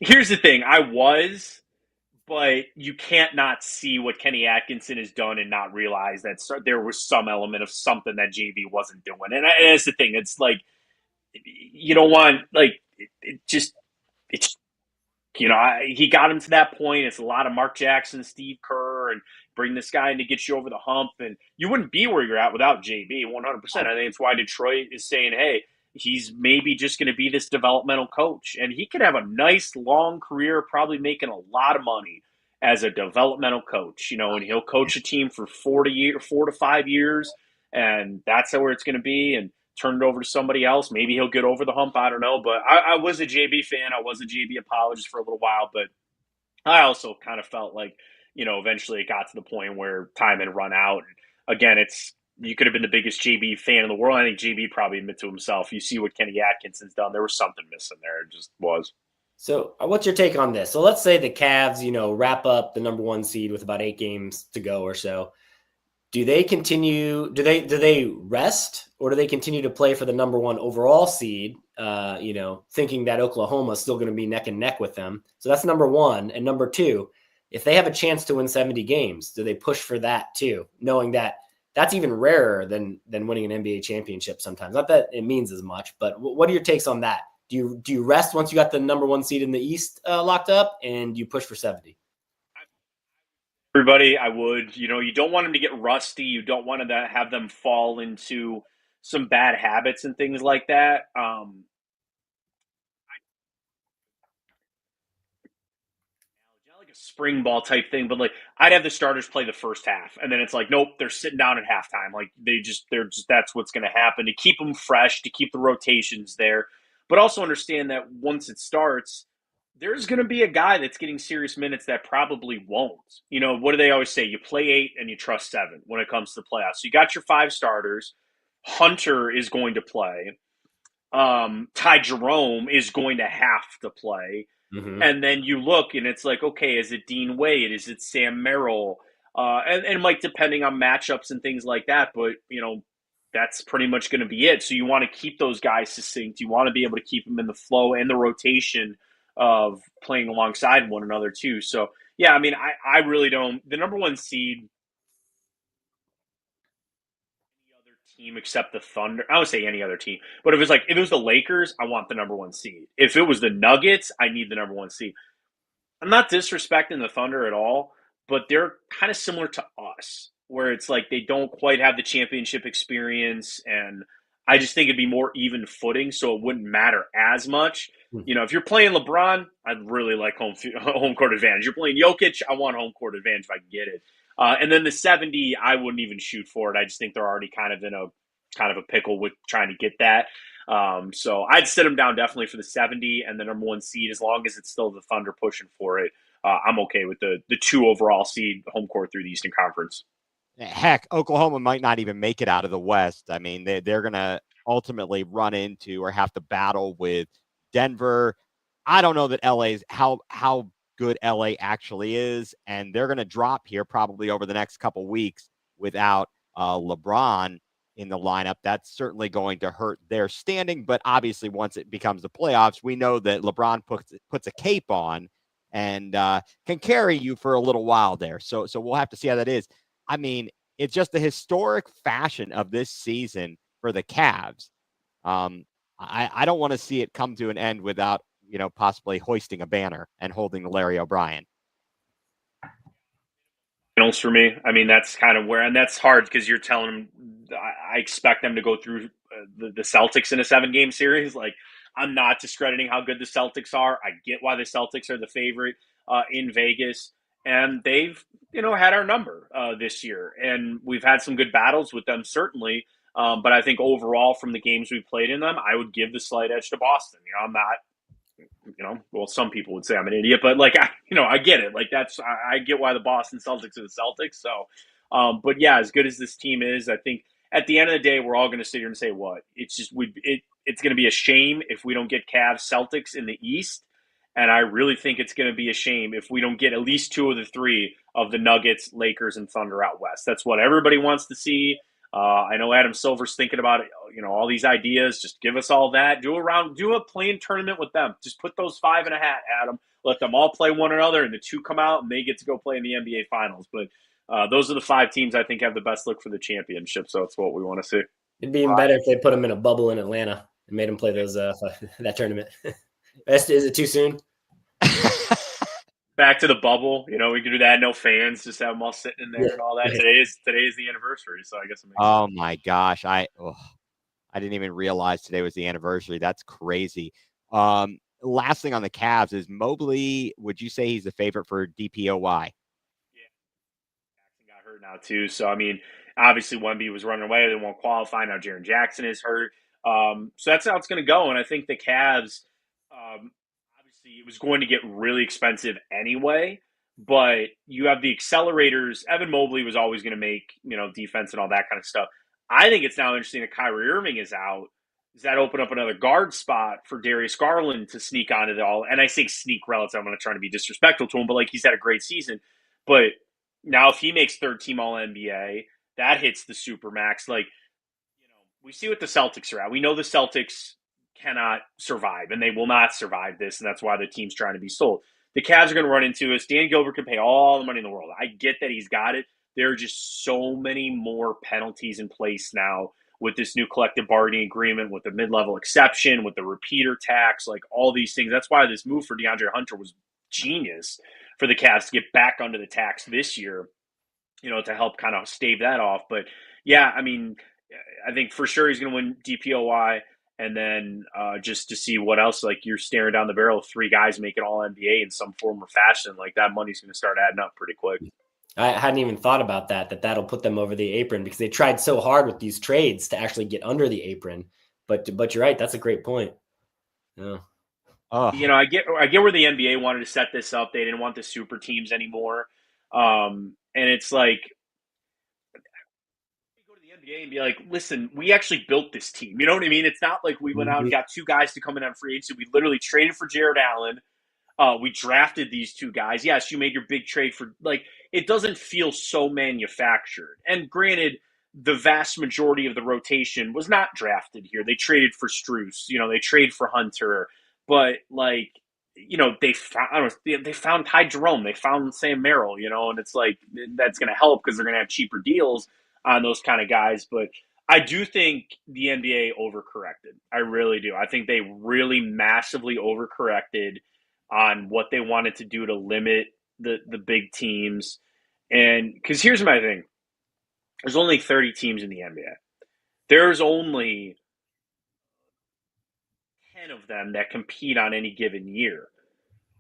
Here's the thing: I was, but you can't not see what Kenny Atkinson has done and not realize that there was some element of something that JB wasn't doing. And that's the thing. It's like, you don't want, like, he got him to that point. It's a lot of Mark Jackson, Steve Kerr, and bring this guy in to get you over the hump. And you wouldn't be where you're at without JB, 100%. I think it's why Detroit is saying, hey, he's maybe just going to be this developmental coach. And he could have a nice, long career, probably making a lot of money as a developmental coach, and he'll coach a team for 4 to 5 years. And that's where it's going to be. And turn it over to somebody else. Maybe he'll get over the hump. I don't know. But I was a JB fan. I was a JB apologist for a little while. But I also kind of felt like, eventually it got to the point where time had run out. And again, you could have been the biggest JB fan in the world. I think JB probably admitted to himself, you see what Kenny Atkinson's done. There was something missing there. It just was. So what's your take on this? So let's say the Cavs, wrap up the number 1 seed with about 8 games to go or so. Do they continue? Do they rest, or do they continue to play for the number 1 overall seed? Thinking that Oklahoma is still going to be neck and neck with them. So that's number 1. And number 2, if they have a chance to win 70 games, do they push for that too, knowing that that's even rarer than winning an NBA championship sometimes? Not that it means as much, but what are your takes on that? Do you rest once you got the number 1 seed in the East locked up, and you push for 70? Everybody, I would. You don't want them to get rusty. You don't want to have them fall into some bad habits and things like that. Not like a spring ball type thing, but like I'd have the starters play the first half, and then it's like, nope, they're sitting down at halftime. Like they're just that's what's going to happen to keep them fresh, to keep the rotations there, but also understand that once it starts, there's going to be a guy that's getting serious minutes that probably won't. What do they always say? You play 8 and you trust 7 when it comes to the playoffs. So you got your 5 starters. Hunter is going to play. Ty Jerome is going to have to play. Mm-hmm. And then you look and it's like, okay, is it Dean Wade? Is it Sam Merrill? And Mike, depending on matchups and things like that. But, that's pretty much going to be it. So you want to keep those guys succinct. You want to be able to keep them in the flow and the rotation of playing alongside one another too. So, yeah, I mean, I really don't. The number 1 seed, team except the Thunder. I would say any other team. But if it was the Lakers, I want the number 1 seed. If it was the Nuggets, I need the number 1 seed. I'm not disrespecting the Thunder at all, but they're kind of similar to us, where it's like they don't quite have the championship experience, and I just think it'd be more even footing, so it wouldn't matter as much. If you're playing LeBron, I'd really like home court advantage. You're playing Jokic, I want home court advantage if I can get it. And then the 70, I wouldn't even shoot for it. I just think they're already kind of in a pickle with trying to get that. So I'd sit them down definitely for the 70 and the number 1 seed, as long as it's still the Thunder pushing for it. I'm okay with the 2 overall seed home court through the Eastern Conference. Heck, Oklahoma might not even make it out of the West. I mean, they're going to ultimately run into or have to battle with Denver. I don't know that LA's how good LA actually is, and they're going to drop here probably over the next couple weeks without LeBron in the lineup. That's certainly going to hurt their standing, but obviously once it becomes the playoffs, we know that LeBron puts a cape on and can carry you for a little while there. So we'll have to see how that is. I mean, it's just the historic fashion of this season for the Cavs. I don't want to see it come to an end without, possibly hoisting a banner and holding the Larry O'Brien. Finals for me. I mean, that's kind of where, and that's hard because you're telling them, I expect them to go through the Celtics in a 7-game series. Like, I'm not discrediting how good the Celtics are. I get why the Celtics are the favorite in Vegas. And they've, had our number this year. And we've had some good battles with them, certainly. But I think overall, from the games we played in them, I would give the slight edge to Boston. I'm not, well, some people would say I'm an idiot, but I get it. Like I get why the Boston Celtics are the Celtics. So, but yeah, as good as this team is, I think at the end of the day, we're all going to sit here and say, what? It's just, it's going to be a shame if we don't get Cavs Celtics in the East. And I really think it's going to be a shame if we don't get at least 2 of the 3 of the Nuggets, Lakers, and Thunder out West. That's what everybody wants to see. I know Adam Silver's thinking about it, all these ideas. Just give us all that. Do a playing tournament with them. Just put those 5 in a hat, Adam. Let them all play one another, and the 2 come out, and they get to go play in the NBA Finals. But those are the 5 teams I think have the best look for the championship, so it's what we want to see. It'd be even better if they put them in a bubble in Atlanta and made them play those that tournament. Is it too soon? Back to the bubble, we can do that. No fans, just have them all sitting in there and all that. Today is the anniversary, so I guess it makes sense. My gosh, I didn't even realize today was the anniversary. That's crazy. Last thing on the Cavs is Mobley. Would you say he's the favorite for DPOY? Yeah, Jackson got hurt now too. So I mean, obviously Wemby was running away; they won't qualify. Now Jaren Jackson is hurt. So that's how it's going to go. And I think the Cavs. Obviously, it was going to get really expensive anyway, but you have the accelerators. Evan Mobley was always going to make, defense and all that kind of stuff. I think it's now interesting that Kyrie Irving is out. Does that open up another guard spot for Darius Garland to sneak onto it all? And I say sneak relative. I'm not trying to be disrespectful to him, but he's had a great season. But now if he makes 3rd team All NBA, that hits the Supermax. We see what the Celtics are at. We know the Celtics cannot survive, and they will not survive this, and that's why the team's trying to be sold. The Cavs are going to run into us. Dan Gilbert can pay all the money in the world. I get that he's got it. There are just so many more penalties in place now with this new collective bargaining agreement, with the mid-level exception, with the repeater tax, all these things. That's why this move for DeAndre Hunter was genius. for the Cavs to get back under the tax this year, to help kind of stave that off. But yeah, I mean, I think for sure he's going to win DPOY. And then just to see what else, like you're staring down the barrel of 3 guys making all NBA in some form or fashion, like that money's going to start adding up pretty quick. I hadn't even thought about that'll put them over the apron, because they tried so hard with these trades to actually get under the apron. But you're right. That's a great point. Yeah. I get where the NBA wanted to set this up. They didn't want the super teams anymore. And it's like, go to the NBA and be like, listen, we actually built this team. You know what I mean? It's not like we went out and got 2 guys to come in on free agency. We literally traded for Jared Allen. We drafted these 2 guys. Yes, you made your big trade for, like, it doesn't feel so manufactured. And granted, the vast majority of the rotation was not drafted here. They traded for Strus. They traded for Hunter. But, like, they found Ty Jerome. They found Sam Merrill, and it's like that's going to help because they're going to have cheaper deals on those kind of guys. But I do think the NBA overcorrected. I really do. I think they really massively overcorrected on what they wanted to do to limit the big teams. And because here's my thing. There's only 30 teams in the NBA. There's only 10 of them that compete on any given year.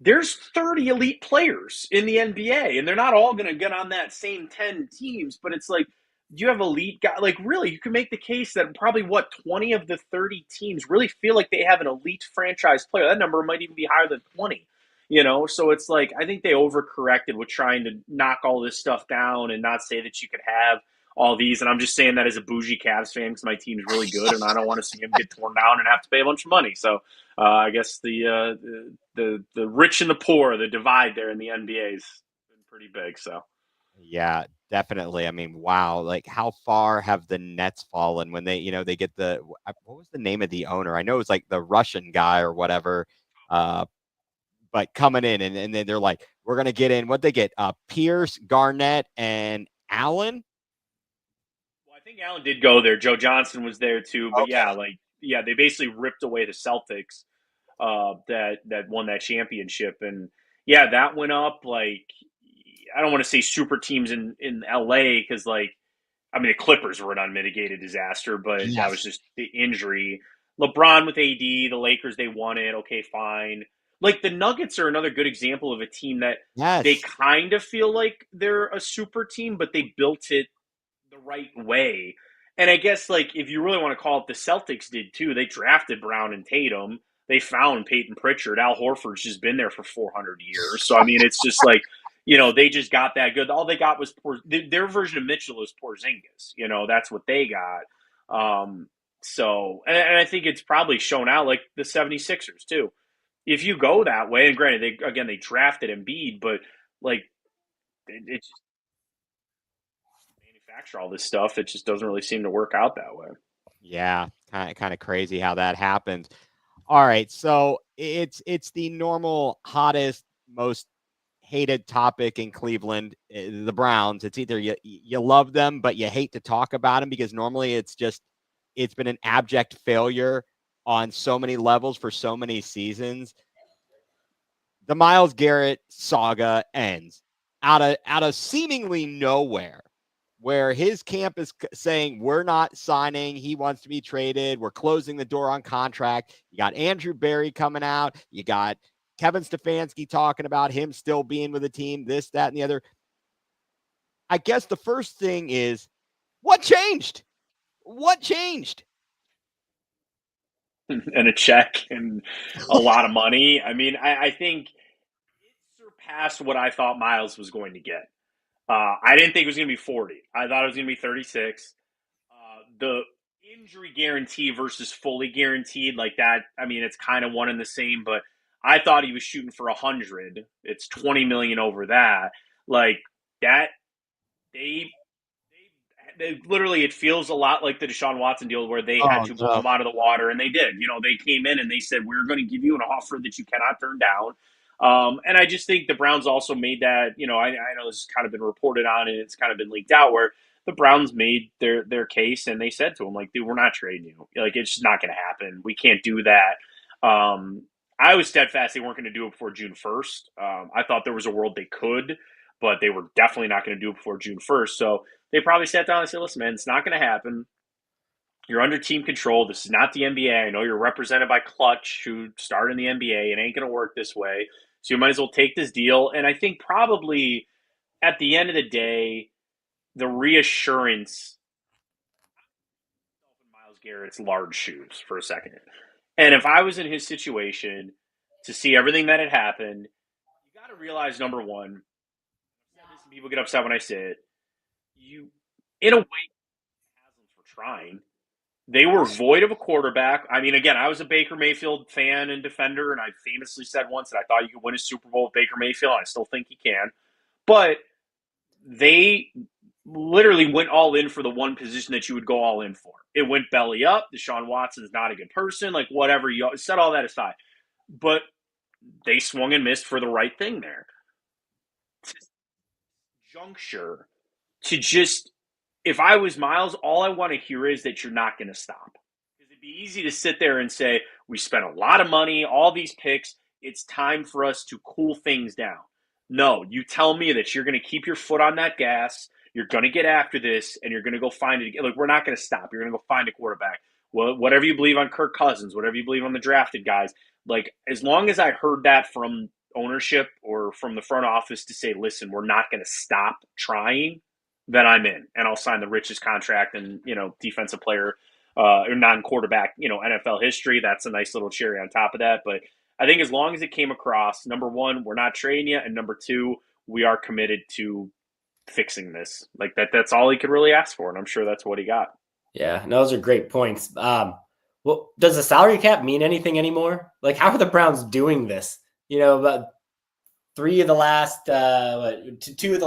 There's 30 elite players in the NBA, and they're not all going to get on that same 10 teams, but it's like, you have elite guys. Like, really, you can make the case that probably, 20 of the 30 teams really feel like they have an elite franchise player. That number might even be higher than 20, So it's like, I think they overcorrected with trying to knock all this stuff down and not say that you could have all these. And I'm just saying that as a bougie Cavs fan because my team's really good and I don't want to see them get torn down and have to pay a bunch of money. So I guess the rich and the poor, the divide there in the NBA has been pretty big. So yeah, definitely. I mean, wow, like how far have the Nets fallen when they they get what was the name of the owner? I know it's like the Russian guy or whatever, but coming in and then they're like, we're gonna get in what they get, Pierce, Garnett, and Allen. Well, I think Allen did go there. Joe Johnson was there too, but Okay. they basically ripped away the Celtics that won that championship, and that went up. Like, I don't want to say super teams in LA because, like, I mean, the Clippers were an unmitigated disaster, but that was Yes. just the injury. LeBron with AD, the Lakers, they won it. Okay, fine. Like, the Nuggets are another good example of a team that they Yes. kind of feel like they're a super team, but they built it the right way. And I guess, like, if you really want to call it, the Celtics did too. They drafted Brown and Tatum. They found Peyton Pritchard. Al Horford's just been there for 400 years. So, I mean, it's just like, they just got that good. All they got was their version of Mitchell is Porzingis. That's what they got. And I think it's probably shown out, like the 76ers too. If you go that way, and granted, they drafted Embiid, but like it's just manufacture all this stuff. It just doesn't really seem to work out that way. Yeah, kind of crazy how that happens. All right, so it's the normal hottest, most hated topic in Cleveland, the Browns. It's either you love them, but you hate to talk about them because normally it's been an abject failure on so many levels for so many seasons. The Myles Garrett saga ends out of seemingly nowhere, where his camp is saying we're not signing. He wants to be traded. We're closing the door on contract. You got Andrew Berry coming out. You got Kevin Stefanski talking about him still being with the team, this, that, and the other. I guess the first thing is, what changed? What changed? And a check and a lot of money. I mean, I think it surpassed what I thought Miles was going to get. I didn't think it was going to be 40. I thought it was going to be 36. The injury guarantee versus fully guaranteed, like that, I mean, it's kind of one and the same, but I thought he was shooting for 100. It's 20 million over that. Like that, they literally, it feels a lot like the Deshaun Watson deal where they had to blow him out of the water, and they did. They came in and they said, we're going to give you an offer that you cannot turn down. And I just think the Browns also made that, I know this has kind of been reported on and it's kind of been leaked out where the Browns made their case and they said to him, like, dude, we're not trading you. Like, it's just not going to happen. We can't do that. I was steadfast they weren't going to do it before June 1st. I thought there was a world they could, but they were definitely not going to do it before June 1st. So they probably sat down and said, listen, man, it's not going to happen. You're under team control. This is not the NBA. I know you're represented by Clutch, who started in the NBA. It ain't going to work this way. So you might as well take this deal. And I think probably at the end of the day, the reassurance Myles Garrett's large shoes for a second. And if I was in his situation to see everything that had happened, you got to realize, number one, people get upset when I say it, you, in a way, for trying. They were void of a quarterback. I mean, again, I was a Baker Mayfield fan and defender, and I famously said once that I thought you could win a Super Bowl with Baker Mayfield. I still think he can. But they literally went all in for the one position that you would go all in for. It went belly up. Deshaun Watson is not a good person. Like, whatever. You set all that aside. But they swung and missed for the right thing there. Juncture to just, if I was Miles, all I want to hear is that you're not going to stop. Because it'd be easy to sit there and say, we spent a lot of money, all these picks. It's time for us to cool things down. No, you tell me that you're going to keep your foot on that gas. You're going to get after this, and you're going to go find it. Like, we're not going to stop. You're going to go find a quarterback. Well, whatever you believe on Kirk Cousins, whatever you believe on the drafted guys, like, as long as I heard that from ownership or from the front office to say, listen, we're not going to stop trying, then I'm in, and I'll sign the richest contract in, defensive player or non-quarterback, NFL history. That's a nice little cherry on top of that. But I think as long as it came across, number one, we're not trading you, and number two, we are committed to fixing this. Like, that's all he could really ask for, and I'm sure that's what he got. Yeah, those are great points. Well, does the salary cap mean anything anymore? Like, how are the Browns doing this? About 2 of the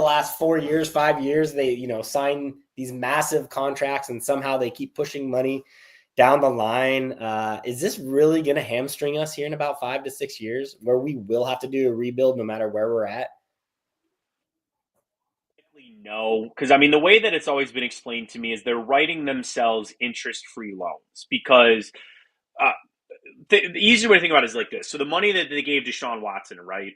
last 4 years, 5 years, they, sign these massive contracts and somehow they keep pushing money down the line. Is this really going to hamstring us here in about 5 to 6 years where we will have to do a rebuild no matter where we're at? No, because I mean, the way that it's always been explained to me is they're writing themselves interest-free loans because the easier way to think about it is like this. So the money that they gave Deshaun Watson, right?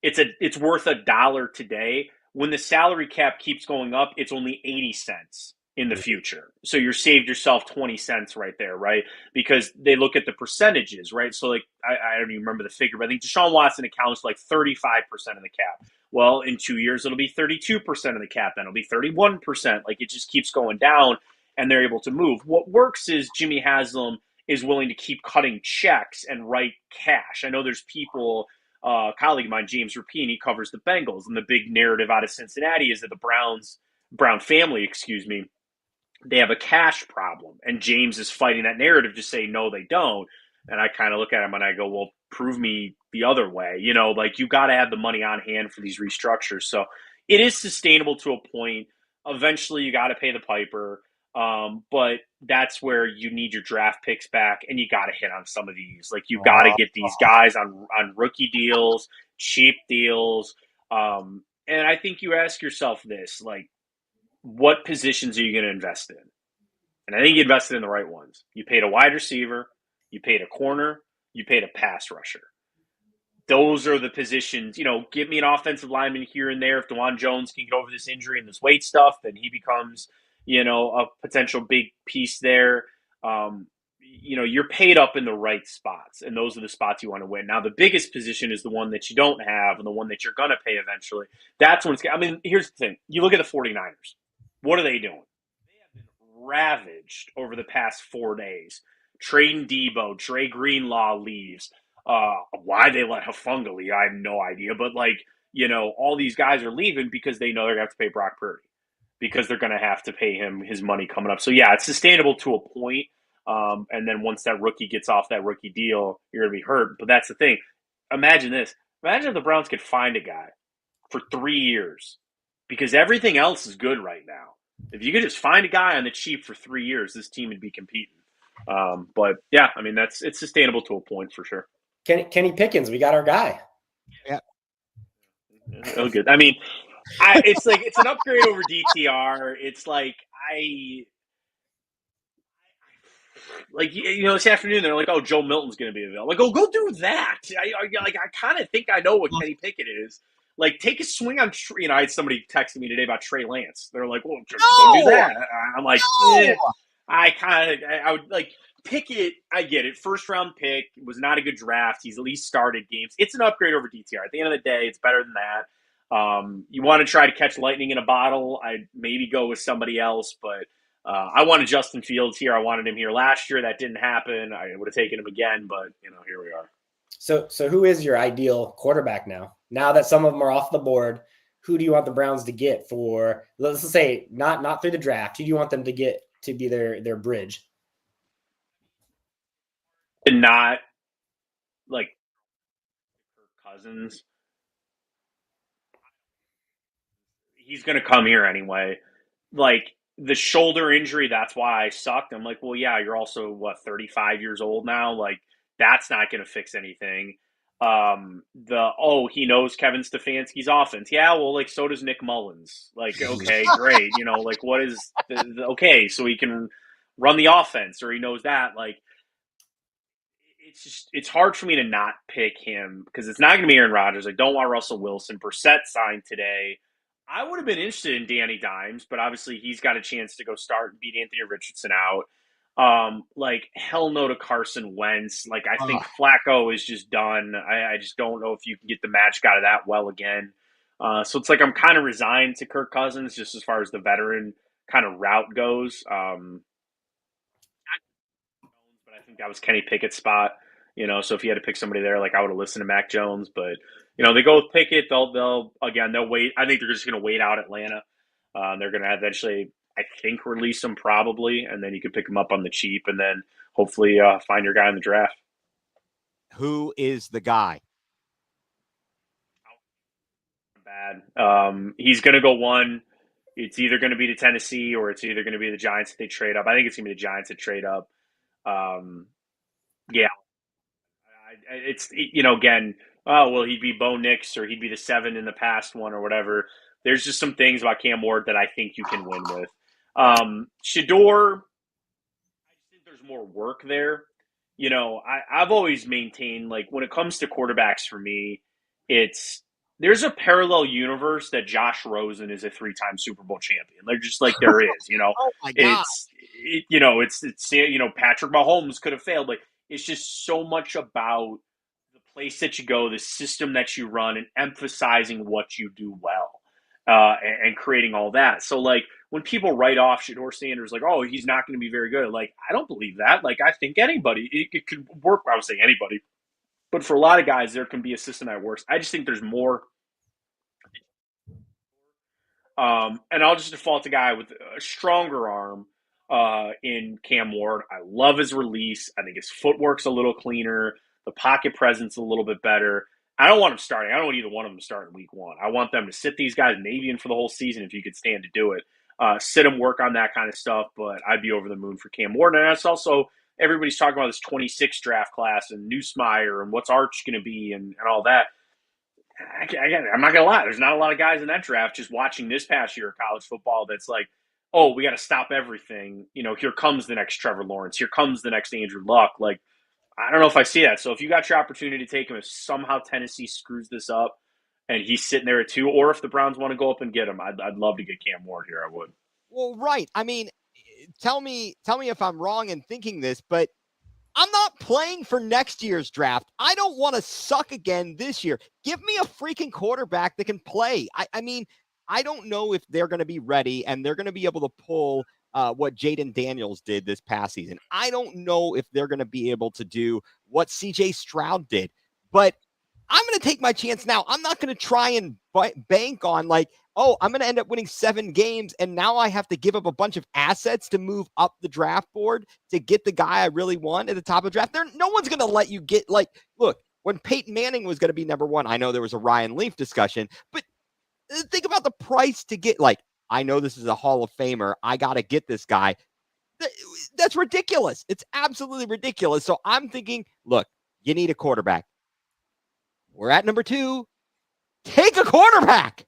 It's worth $1 today. When the salary cap keeps going up, it's only 80 cents in the future. So you're saved yourself 20 cents right there, right? Because they look at the percentages, right? So like, I don't even remember the figure, but I think Deshaun Watson accounts for like 35% of the cap. Well, in 2 years, it'll be 32% of the cap. Then it'll be 31%. Like, it just keeps going down and they're able to move. What works is Jimmy Haslam is willing to keep cutting checks and write cash. I know there's people, a colleague of mine, James Rapine, he covers the Bengals, and the big narrative out of Cincinnati is that the Brown family, they have a cash problem. And James is fighting that narrative to say, no, they don't. And I kind of look at him and I go, well, prove me the other way. Like, you got to have the money on hand for these restructures. So it is sustainable to a point. Eventually, you got to pay the piper. But that's where you need your draft picks back, and you got to hit on some of these. Like, you got to get these guys on rookie deals, cheap deals. And I think you ask yourself this, like, what positions are you going to invest in? And I think you invested in the right ones. You paid a wide receiver, you paid a corner, you paid a pass rusher. Those are the positions, give me an offensive lineman here and there. If DeJuan Jones can get over this injury and this weight stuff, then he becomes, a potential big piece there. You're paid up in the right spots, and those are the spots you want to win. Now, the biggest position is the one that you don't have and the one that you're going to pay eventually. That's when here's the thing. You look at the 49ers. What are they doing? They have been ravaged over the past 4 days. Trading Debo, Dre Greenlaw leaves. Why they let Hufanga leave, I have no idea. But, all these guys are leaving because they know they're going to have to pay Brock Purdy, because they're going to have to pay him his money coming up. So, yeah, it's sustainable to a point. And then once that rookie gets off that rookie deal, you're going to be hurt. But that's the thing. Imagine this. Imagine if the Browns could find a guy for 3 years, because everything else is good right now. If you could just find a guy on the cheap for 3 years, this team would be competing. But, yeah, it's sustainable to a point for sure. Kenny Pickens, we got our guy. Yeah. Oh, good. It's like, it's an upgrade over DTR. It's like, like, this afternoon they're like, oh, Joe Milton's going to be available. Like, oh, go do that. I kind of think I know what Kenny Pickett is. Like, take a swing on. I had somebody texting me today about Trey Lance. They're like, well, go do that. I'm like, I would like Pickett. I get it. First round pick, was not a good draft. He's at least started games. It's an upgrade over DTR. At the end of the day, it's better than that. You want to try to catch lightning in a bottle, I'd maybe go with somebody else, but I wanted Justin Fields here. I wanted him here last year. That didn't happen. I would have taken him again, but here we are. So who is your ideal quarterback now? Now that some of them are off the board, who do you want the Browns to get for, let's say, not through the draft? Who do you want them to get to be their bridge? And not like Kirk Cousins. He's going to come here anyway. Like, the shoulder injury, that's why I sucked. I'm like, well, yeah, you're also, 35 years old now? Like, that's not going to fix anything. He knows Kevin Stefanski's offense. Yeah, well, like, so does Nick Mullins. Like, okay, great. Like, what is okay, so he can run the offense, or he knows that. Like, it's hard for me to not pick him because it's not going to be Aaron Rodgers. I don't want Russell Wilson. Brissett signed today. I would have been interested in Danny Dimes, but obviously he's got a chance to go start and beat Anthony Richardson out. Like, hell no to Carson Wentz. Like, I think Flacco is just done. I just don't know if you can get the magic out of that well again. So it's like I'm kind of resigned to Kirk Cousins just as far as the veteran kind of route goes. But I think that was Kenny Pickett's spot. So if you had to pick somebody there, like, I would have listened to Mac Jones, but they go with Pickett. They'll wait. I think they're just going to wait out Atlanta. They're going to eventually, I think, release him probably, and then you can pick him up on the cheap, and then hopefully find your guy in the draft. Who is the guy? Bad. He's going to go one. It's either going to be to Tennessee or it's either going to be the Giants that they trade up. I think it's going to be the Giants that trade up. Yeah. It's, again, oh, well, he'd be Bo Nix or he'd be the 7 in the past one or whatever. There's just some things about Cam Ward that I think you can win with. Shedeur, I just think there's more work there. I've always maintained, like, when it comes to quarterbacks for me, there's a parallel universe that Josh Rosen is a 3-time Super Bowl champion. They're just like there is, Oh my God. It's Patrick Mahomes could have failed. Like, it's just so much about the place that you go, the system that you run, and emphasizing what you do well, and creating all that. So, like, when people write off Shedeur Sanders, like, oh, he's not going to be very good. Like, I don't believe that. Like, I think anybody, it could work. I would say anybody. But for a lot of guys, there can be a system that works. I just think there's more. And I'll just default to a guy with a stronger arm in Cam Ward. I love his release. I think his footwork's a little cleaner. The pocket presence a little bit better. I don't want him starting. I don't want either one of them to start in week 1. I want them to sit these guys maybe in for the whole season if you could stand to do it. Sit them, work on that kind of stuff, but I'd be over the moon for Cam Ward. And that's also, everybody's talking about this 26 draft class and Nussmeier and what's Arch going to be and all that. I'm not going to lie. There's not a lot of guys in that draft just watching this past year of college football that's like, oh, we got to stop everything. Here comes the next Trevor Lawrence. Here comes the next Andrew Luck. Like, I don't know if I see that. So if you got your opportunity to take him, if somehow Tennessee screws this up and he's sitting there at 2, or if the Browns want to go up and get him, I'd love to get Cam Ward here. I would. Well, right. I mean, tell me if I'm wrong in thinking this, but I'm not playing for next year's draft. I don't want to suck again this year. Give me a freaking quarterback that can play. I mean, I don't know if they're going to be ready and they're going to be able to pull what Jaden Daniels did this past season. I don't know if they're going to be able to do what CJ Stroud did, but I'm going to take my chance now. I'm not going to try and bank on like, oh, I'm going to end up winning 7 games, and now I have to give up a bunch of assets to move up the draft board to get the guy I really want at the top of the draft. No one's going to let you get, like, look, when Peyton Manning was going to be number 1, I know there was a Ryan Leaf discussion, but think about the price to get, like, I know this is a Hall of Famer. I got to get this guy. That's ridiculous. It's absolutely ridiculous. So I'm thinking, look, you need a quarterback. We're at number 2. Take a quarterback.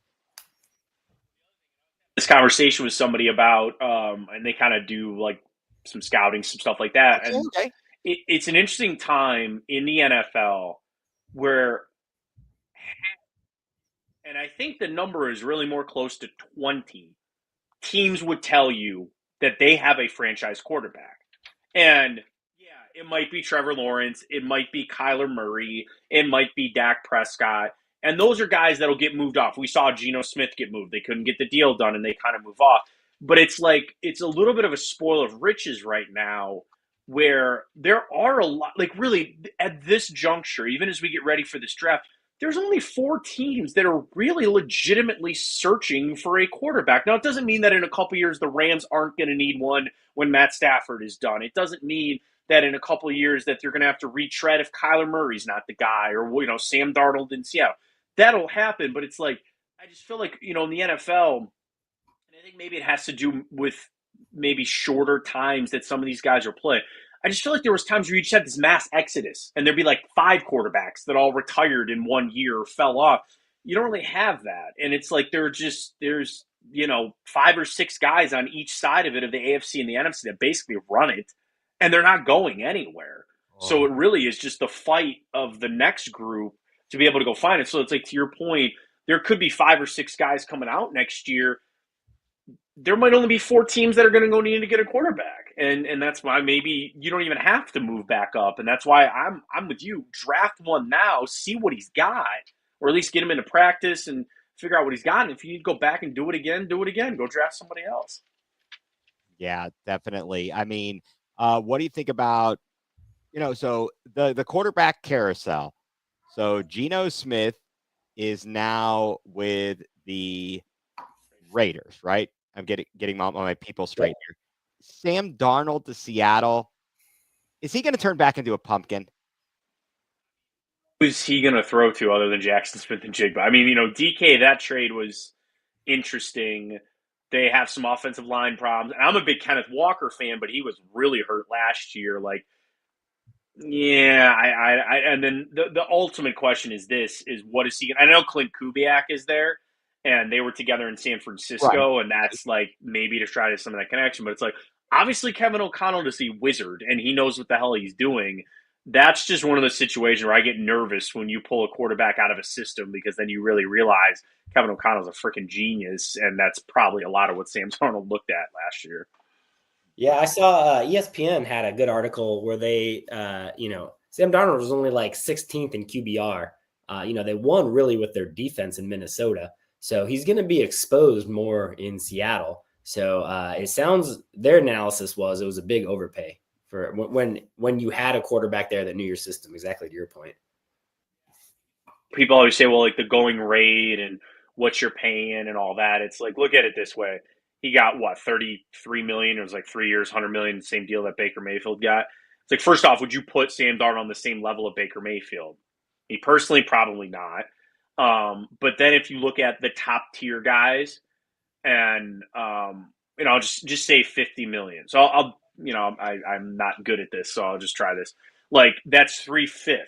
This conversation with somebody about, and they kind of do like some scouting, some stuff like that. Okay, And okay. it's an interesting time in the NFL where, and I think the number is really more close to 20 teams would tell you that they have a franchise quarterback. And yeah, it might be Trevor Lawrence, it might be Kyler Murray, it might be Dak Prescott. And those are guys that'll get moved off. We saw Geno Smith get moved. They couldn't get the deal done and they kind of move off. But it's like, it's a little bit of a spoil of riches right now where there are a lot, like really at this juncture, even as we get ready for this draft, there's only 4 teams that are really legitimately searching for a quarterback. Now, it doesn't mean that in a couple years the Rams aren't going to need one when Matt Stafford is done. It doesn't mean that in a couple of years that they're going to have to retread if Kyler Murray's not the guy or, Sam Darnold in Seattle. That'll happen, but it's like, I just feel like, in the NFL, and I think maybe it has to do with maybe shorter times that some of these guys are playing. I just feel like there was times where you just had this mass exodus and there'd be like 5 quarterbacks that all retired in 1 year or fell off. You don't really have that. And it's like there's 5 or 6 guys on each side of it, of the AFC and the NFC, that basically run it, and they're not going anywhere. So it really is just the fight of the next group to be able to go find it. So it's like, to your point, there could be 5 or 6 guys coming out next year. There might only be 4 teams that are going to go need to get a quarterback. And that's why maybe you don't even have to move back up. And that's why I'm with you. Draft one now, see what he's got, or at least get him into practice and figure out what he's got. And if you need to go back and do it again, do it again. Go draft somebody else. Yeah, definitely. I mean, what do you think about, so the quarterback carousel? So Geno Smith is now with the Raiders, right? I'm getting my people straight here. Sam Darnold to Seattle. Is he going to turn back into a pumpkin? Who's he going to throw to other than Jackson Smith and Jigba? I mean, DK, that trade was interesting. They have some offensive line problems. And I'm a big Kenneth Walker fan, but he was really hurt last year. Like, yeah, and then the ultimate question is what is he? I know Clint Kubiak is there, and they were together in San Francisco, right. And that's like maybe to try to some of that connection. But it's like, obviously Kevin O'Connell is the wizard, and he knows what the hell he's doing. That's just one of the situations where I get nervous when you pull a quarterback out of a system, because then you really realize Kevin O'Connell's a freaking genius, and that's probably a lot of what Sam Darnold looked at last year. Yeah, I saw ESPN had a good article where they, Sam Darnold was only like 16th in QBR. They won really with their defense in Minnesota. So he's going to be exposed more in Seattle. So it sounds, their analysis was it was a big overpay for when you had a quarterback there that knew your system, exactly to your point. People always say, well, like the going rate and what you're paying and all that. It's like, look at it this way. He got what, $33 million? It was like 3 years, $100 million, same deal that Baker Mayfield got. It's like, first off, would you put Sam Darnold on the same level of Baker Mayfield? Me personally, probably not. But then if you look at the top tier guys, and I'll just say $50 million. So I'm not good at this, so I'll just try this. Like, that's 3/5,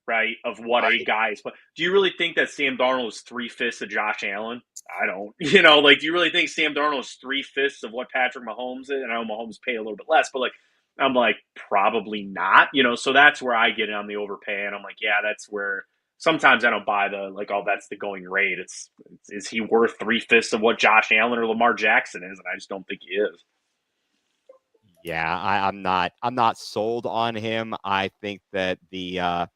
right, of what a guy is. But do you really think that Sam Darnold is 3/5 of Josh Allen? I don't. Do you really think Sam Darnold is 3/5 of what Patrick Mahomes is? And I know Mahomes pay a little bit less, but I'm like, probably not. So that's where I get on the overpay, and I'm like, yeah, that's where sometimes I don't buy that's the going rate. Is he worth 3/5 of what Josh Allen or Lamar Jackson is? And I just don't think he is. Yeah, I'm not sold on him. I think that he had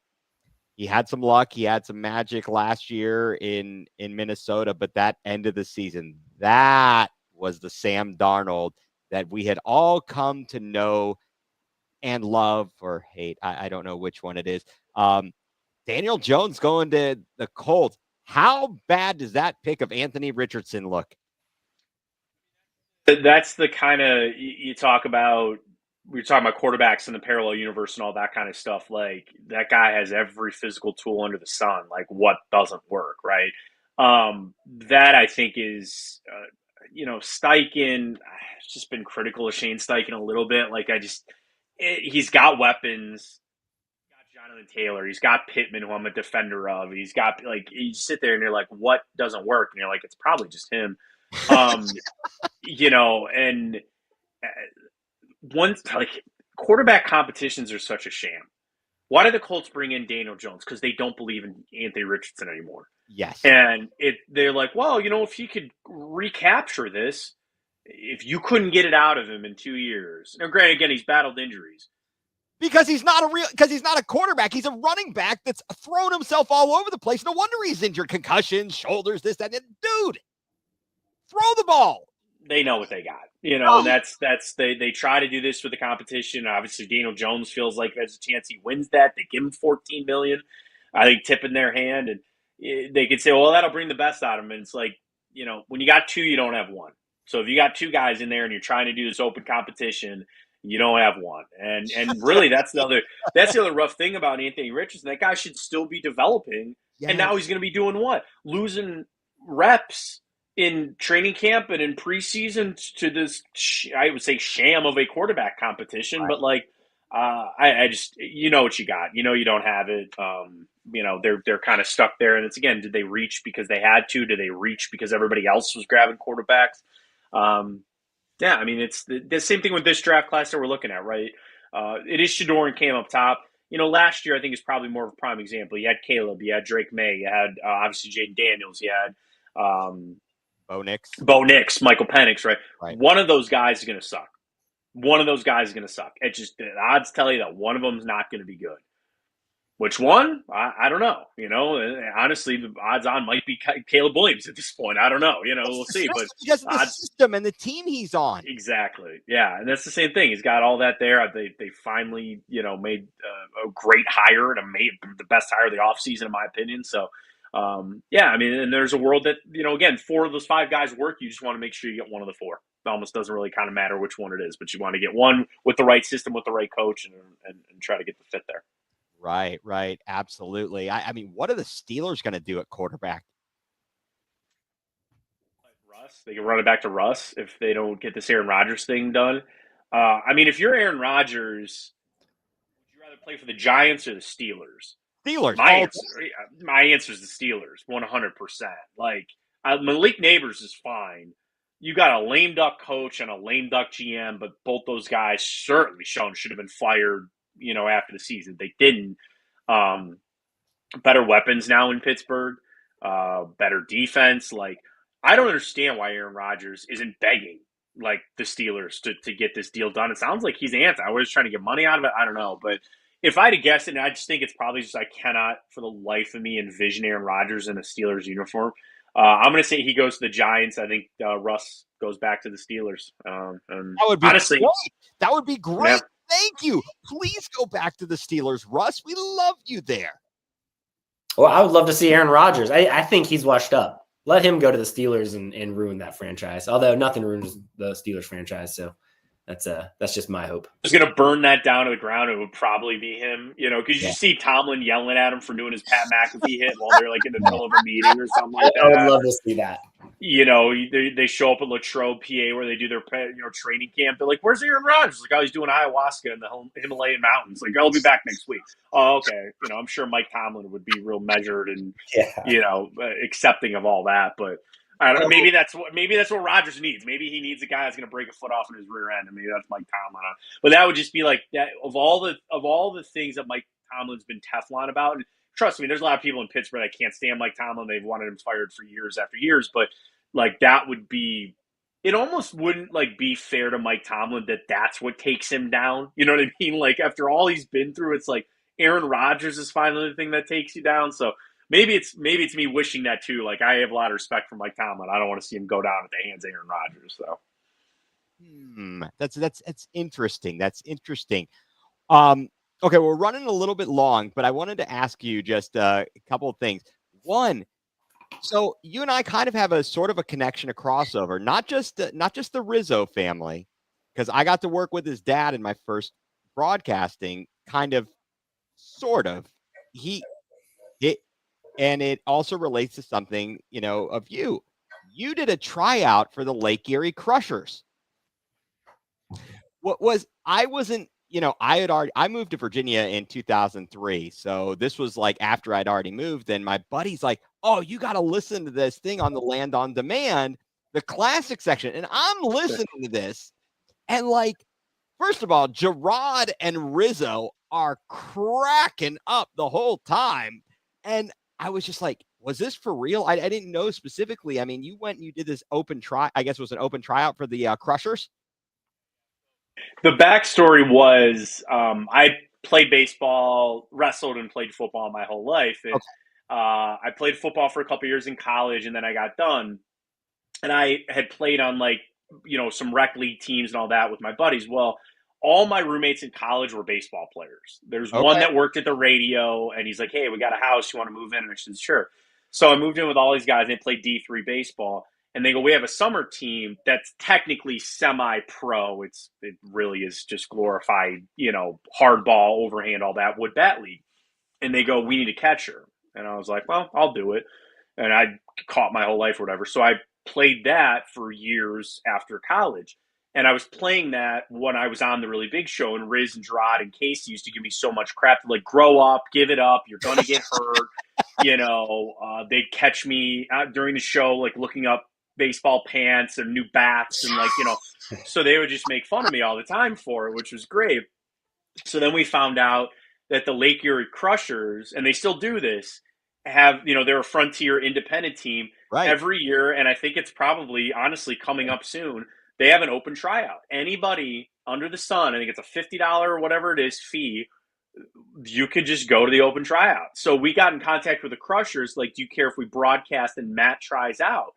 some luck. He had some magic last year in Minnesota, but that end of the season, that was the Sam Darnold that we had all come to know and love or hate. I don't know which one it is. Daniel Jones going to the Colts. How bad does that pick of Anthony Richardson look? That's the kind of, you talk about, we're talking about quarterbacks in the parallel universe and all that kind of stuff. Like, that guy has every physical tool under the sun. Like, what doesn't work, right? That I think is, Steichen, I've just been critical of Shane Steichen a little bit. Like, he's got weapons. He's got Jonathan Taylor. He's got Pittman, who I'm a defender of. He's got, you sit there and you're like, what doesn't work? And you're like, it's probably just him. And quarterback competitions are such a sham. Why did the Colts bring in Daniel Jones? Because they don't believe in Anthony Richardson anymore. Yes. And they're like, well, if he could recapture this, if you couldn't get it out of him in 2 years. Now, granted, again, he's battled injuries. Because he's not a quarterback. He's a running back that's thrown himself all over the place. No wonder he's injured. Concussions, shoulders, this, that. Dude, throw the ball. They know what they got, and that's they try to do this with the competition. Obviously, Daniel Jones feels like there's a chance he wins that. They give him $14 million, I think, tip in their hand, and they could say, well, that'll bring the best out of him. And it's like, when you got two, you don't have one. So if you got two guys in there and you're trying to do this open competition, you don't have one. And really, that's the other rough thing about Anthony Richardson. That guy should still be developing, and now he's going to be doing what? Losing reps in training camp and in preseason to this, I would say, sham of a quarterback competition. Right. But I just, what you got. You don't have it. They're kind of stuck there. And it's, again, did they reach because they had to? Did they reach because everybody else was grabbing quarterbacks? Yeah, I mean, it's the same thing with this draft class that we're looking at, right? It is Shador and Cam up top. Last year I think is probably more of a prime example. You had Caleb, you had Drake May, you had obviously Jaden Daniels, you had Bo Nix, Michael Penix, right? One of those guys is going to suck. It's just the odds tell you that one of them is not going to be good. Which one? I don't know. Honestly, the odds on might be Caleb Williams at this point. I don't know. We'll see. But because of the system and the team he's on. Exactly. Yeah, and that's the same thing. He's got all that there. They finally, made a great hire and made the best hire of the offseason, in my opinion. So, yeah, I mean, and there's a world that, again, 4 of those 5 guys work. You just want to make sure you get one of the 4. It almost doesn't really kind of matter which one it is, but you want to get one with the right system, with the right coach, and try to get the fit there. Right. Absolutely. I mean, what are the Steelers going to do at quarterback? Russ. They can run it back to Russ if they don't get this Aaron Rodgers thing done. I mean, if you're Aaron Rodgers, would you rather play for the Giants or the Steelers? Steelers. My answer is the Steelers, 100%. Malik Neighbors is fine. You got a lame duck coach and a lame duck GM, but both those guys certainly should have been fired, after the season. They didn't. Better weapons now in Pittsburgh, better defense. I don't understand why Aaron Rodgers isn't begging the Steelers to get this deal done. It sounds like he's anti. We're just trying to get money out of it. I don't know. But if I had to guess it, I just think it's probably just I cannot for the life of me envision Aaron Rodgers in a Steelers uniform. I'm going to say he goes to the Giants. I think Russ goes back to the Steelers. That would be honestly great. That would be great. Yeah. Thank you. Please go back to the Steelers, Russ. We love you there. Well, I would love to see Aaron Rodgers. I think he's washed up. Let him go to the Steelers and ruin that franchise. Although nothing ruins the Steelers franchise, so that's just my hope. I was going to burn that down to the ground. It would probably be him, because you see Tomlin yelling at him for doing his Pat McAfee hit while they're in the middle of a meeting or something like that. I would love to see that. They show up at Latrobe, PA, where they do their training camp. They're like, "Where's Aaron Rodgers?" He's doing ayahuasca in the Himalayan mountains. I'll be back next week. Oh, okay. I'm sure Mike Tomlin would be real measured and accepting of all that, but. I don't know. Maybe that's what Rodgers needs. Maybe he needs a guy that's going to break a foot off in his rear end. Maybe that's Mike Tomlin. But that would just be that of all the things that Mike Tomlin's been Teflon about. And trust me, there's a lot of people in Pittsburgh that can't stand Mike Tomlin. They've wanted him fired for years after years. But that would be. It almost wouldn't be fair to Mike Tomlin that that's what takes him down. You know what I mean? After all he's been through, it's Aaron Rodgers is finally the thing that takes you down. So. Maybe it's me wishing that too. I have a lot of respect for Mike Tomlin. I don't want to see him go down at the hands of Aaron Rodgers. So that's interesting. That's interesting. Okay, we're running a little bit long, but I wanted to ask you just a couple of things. One, so you and I kind of have a sort of a connection, a crossover. Not just the Rizzo family, because I got to work with his dad in my first broadcasting. Kind of, sort of. And it also relates to something, of you. You did a tryout for the Lake Erie Crushers. I moved to Virginia in 2003. So this was after I'd already moved. And my buddy's like, oh, you got to listen to this thing on the Land on Demand, the classic section. And I'm listening to this. And First of all, Gerard and Rizzo are cracking up the whole time. And I was just like, was this for real? I didn't know specifically. I mean, you went and you did this open try. I guess it was an open tryout for the Crushers. The backstory was I played baseball, wrestled, and played football my whole life. And Okay. I played football for a couple years in college, and then I got done. And I had played on some rec league teams and all that with my buddies. Well, all my roommates in college were baseball players. There's one Okay. that worked at the radio, and he's like, "Hey, we got a house. You want to move in?" And I said, "Sure." So I moved in with all these guys. And they played D3 baseball, and they go, "We have a summer team that's technically semi-pro. It really is just glorified, hardball, overhand, all that wood bat league." And they go, "We need a catcher." And I was like, "Well, I'll do it." And I caught my whole life or whatever. So I played that for years after college. And I was playing that when I was on the really big show, and Riz and Gerard and Casey used to give me so much crap to like, grow up, give it up, you're going to get hurt. They'd catch me out during the show, like looking up baseball pants and new bats and so they would just make fun of me all the time for it, which was great. So then we found out that the Lake Erie Crushers, and they still do this, they're a Frontier independent team Right. every year. And I think it's probably, honestly, coming up soon. They have an open tryout. Anybody under the sun, I think it's a $50 or whatever it is fee, you could just go to the open tryout. So we got in contact with the Crushers, like, do you care if we broadcast and Matt tries out?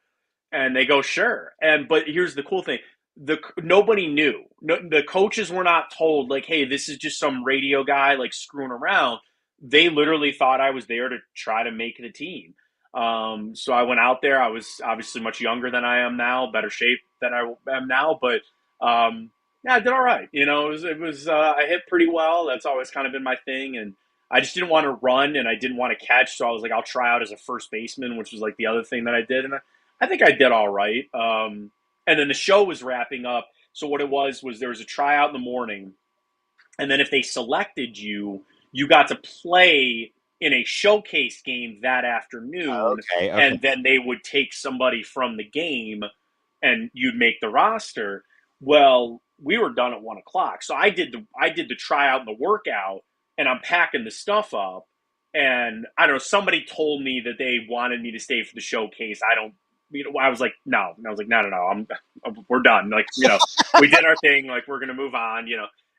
And they go, sure. But here's the cool thing. Nobody knew. The coaches were not told, like, hey, this is just some radio guy, like, screwing around. They literally thought I was there to try to make the team. So I went out there. I was obviously much younger than I am now, better shape than I am now. But, yeah, I did all right. I hit pretty well. That's always kind of been my thing. And I just didn't want to run, and I didn't want to catch. So I was like, I'll try out as a first baseman, which was like the other thing that I did. And I think I did all right. And then the show was wrapping up. So what it was there was a tryout in the morning. And then if they selected you, you got to play in a showcase game that afternoon. Okay. And then they would take somebody from the game and you'd make the roster. Well, we were done at 1:00. So I did the tryout and the workout, and I'm packing the stuff up. And I don't know, somebody told me that they wanted me to stay for the showcase. I was like, no. And I was like, no. We're done. Like, we did our thing. Like, we're going to move on,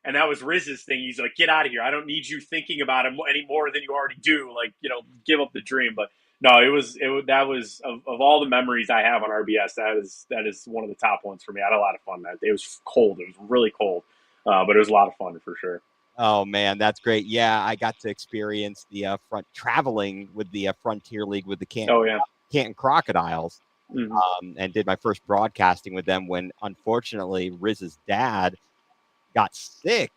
And that was Riz's thing. He's like, get out of here. I don't need you thinking about him any more than you already do. Like, give up the dream. But no, that was of all the memories I have on RBS, that is one of the top ones for me. I had a lot of fun that day. It was cold. It was really cold. But it was a lot of fun for sure. Oh man, that's great. Yeah, I got to experience the traveling with the Frontier League with the Canton Crocodiles. Mm-hmm. And did my first broadcasting with them when, unfortunately, Riz's dad got sick,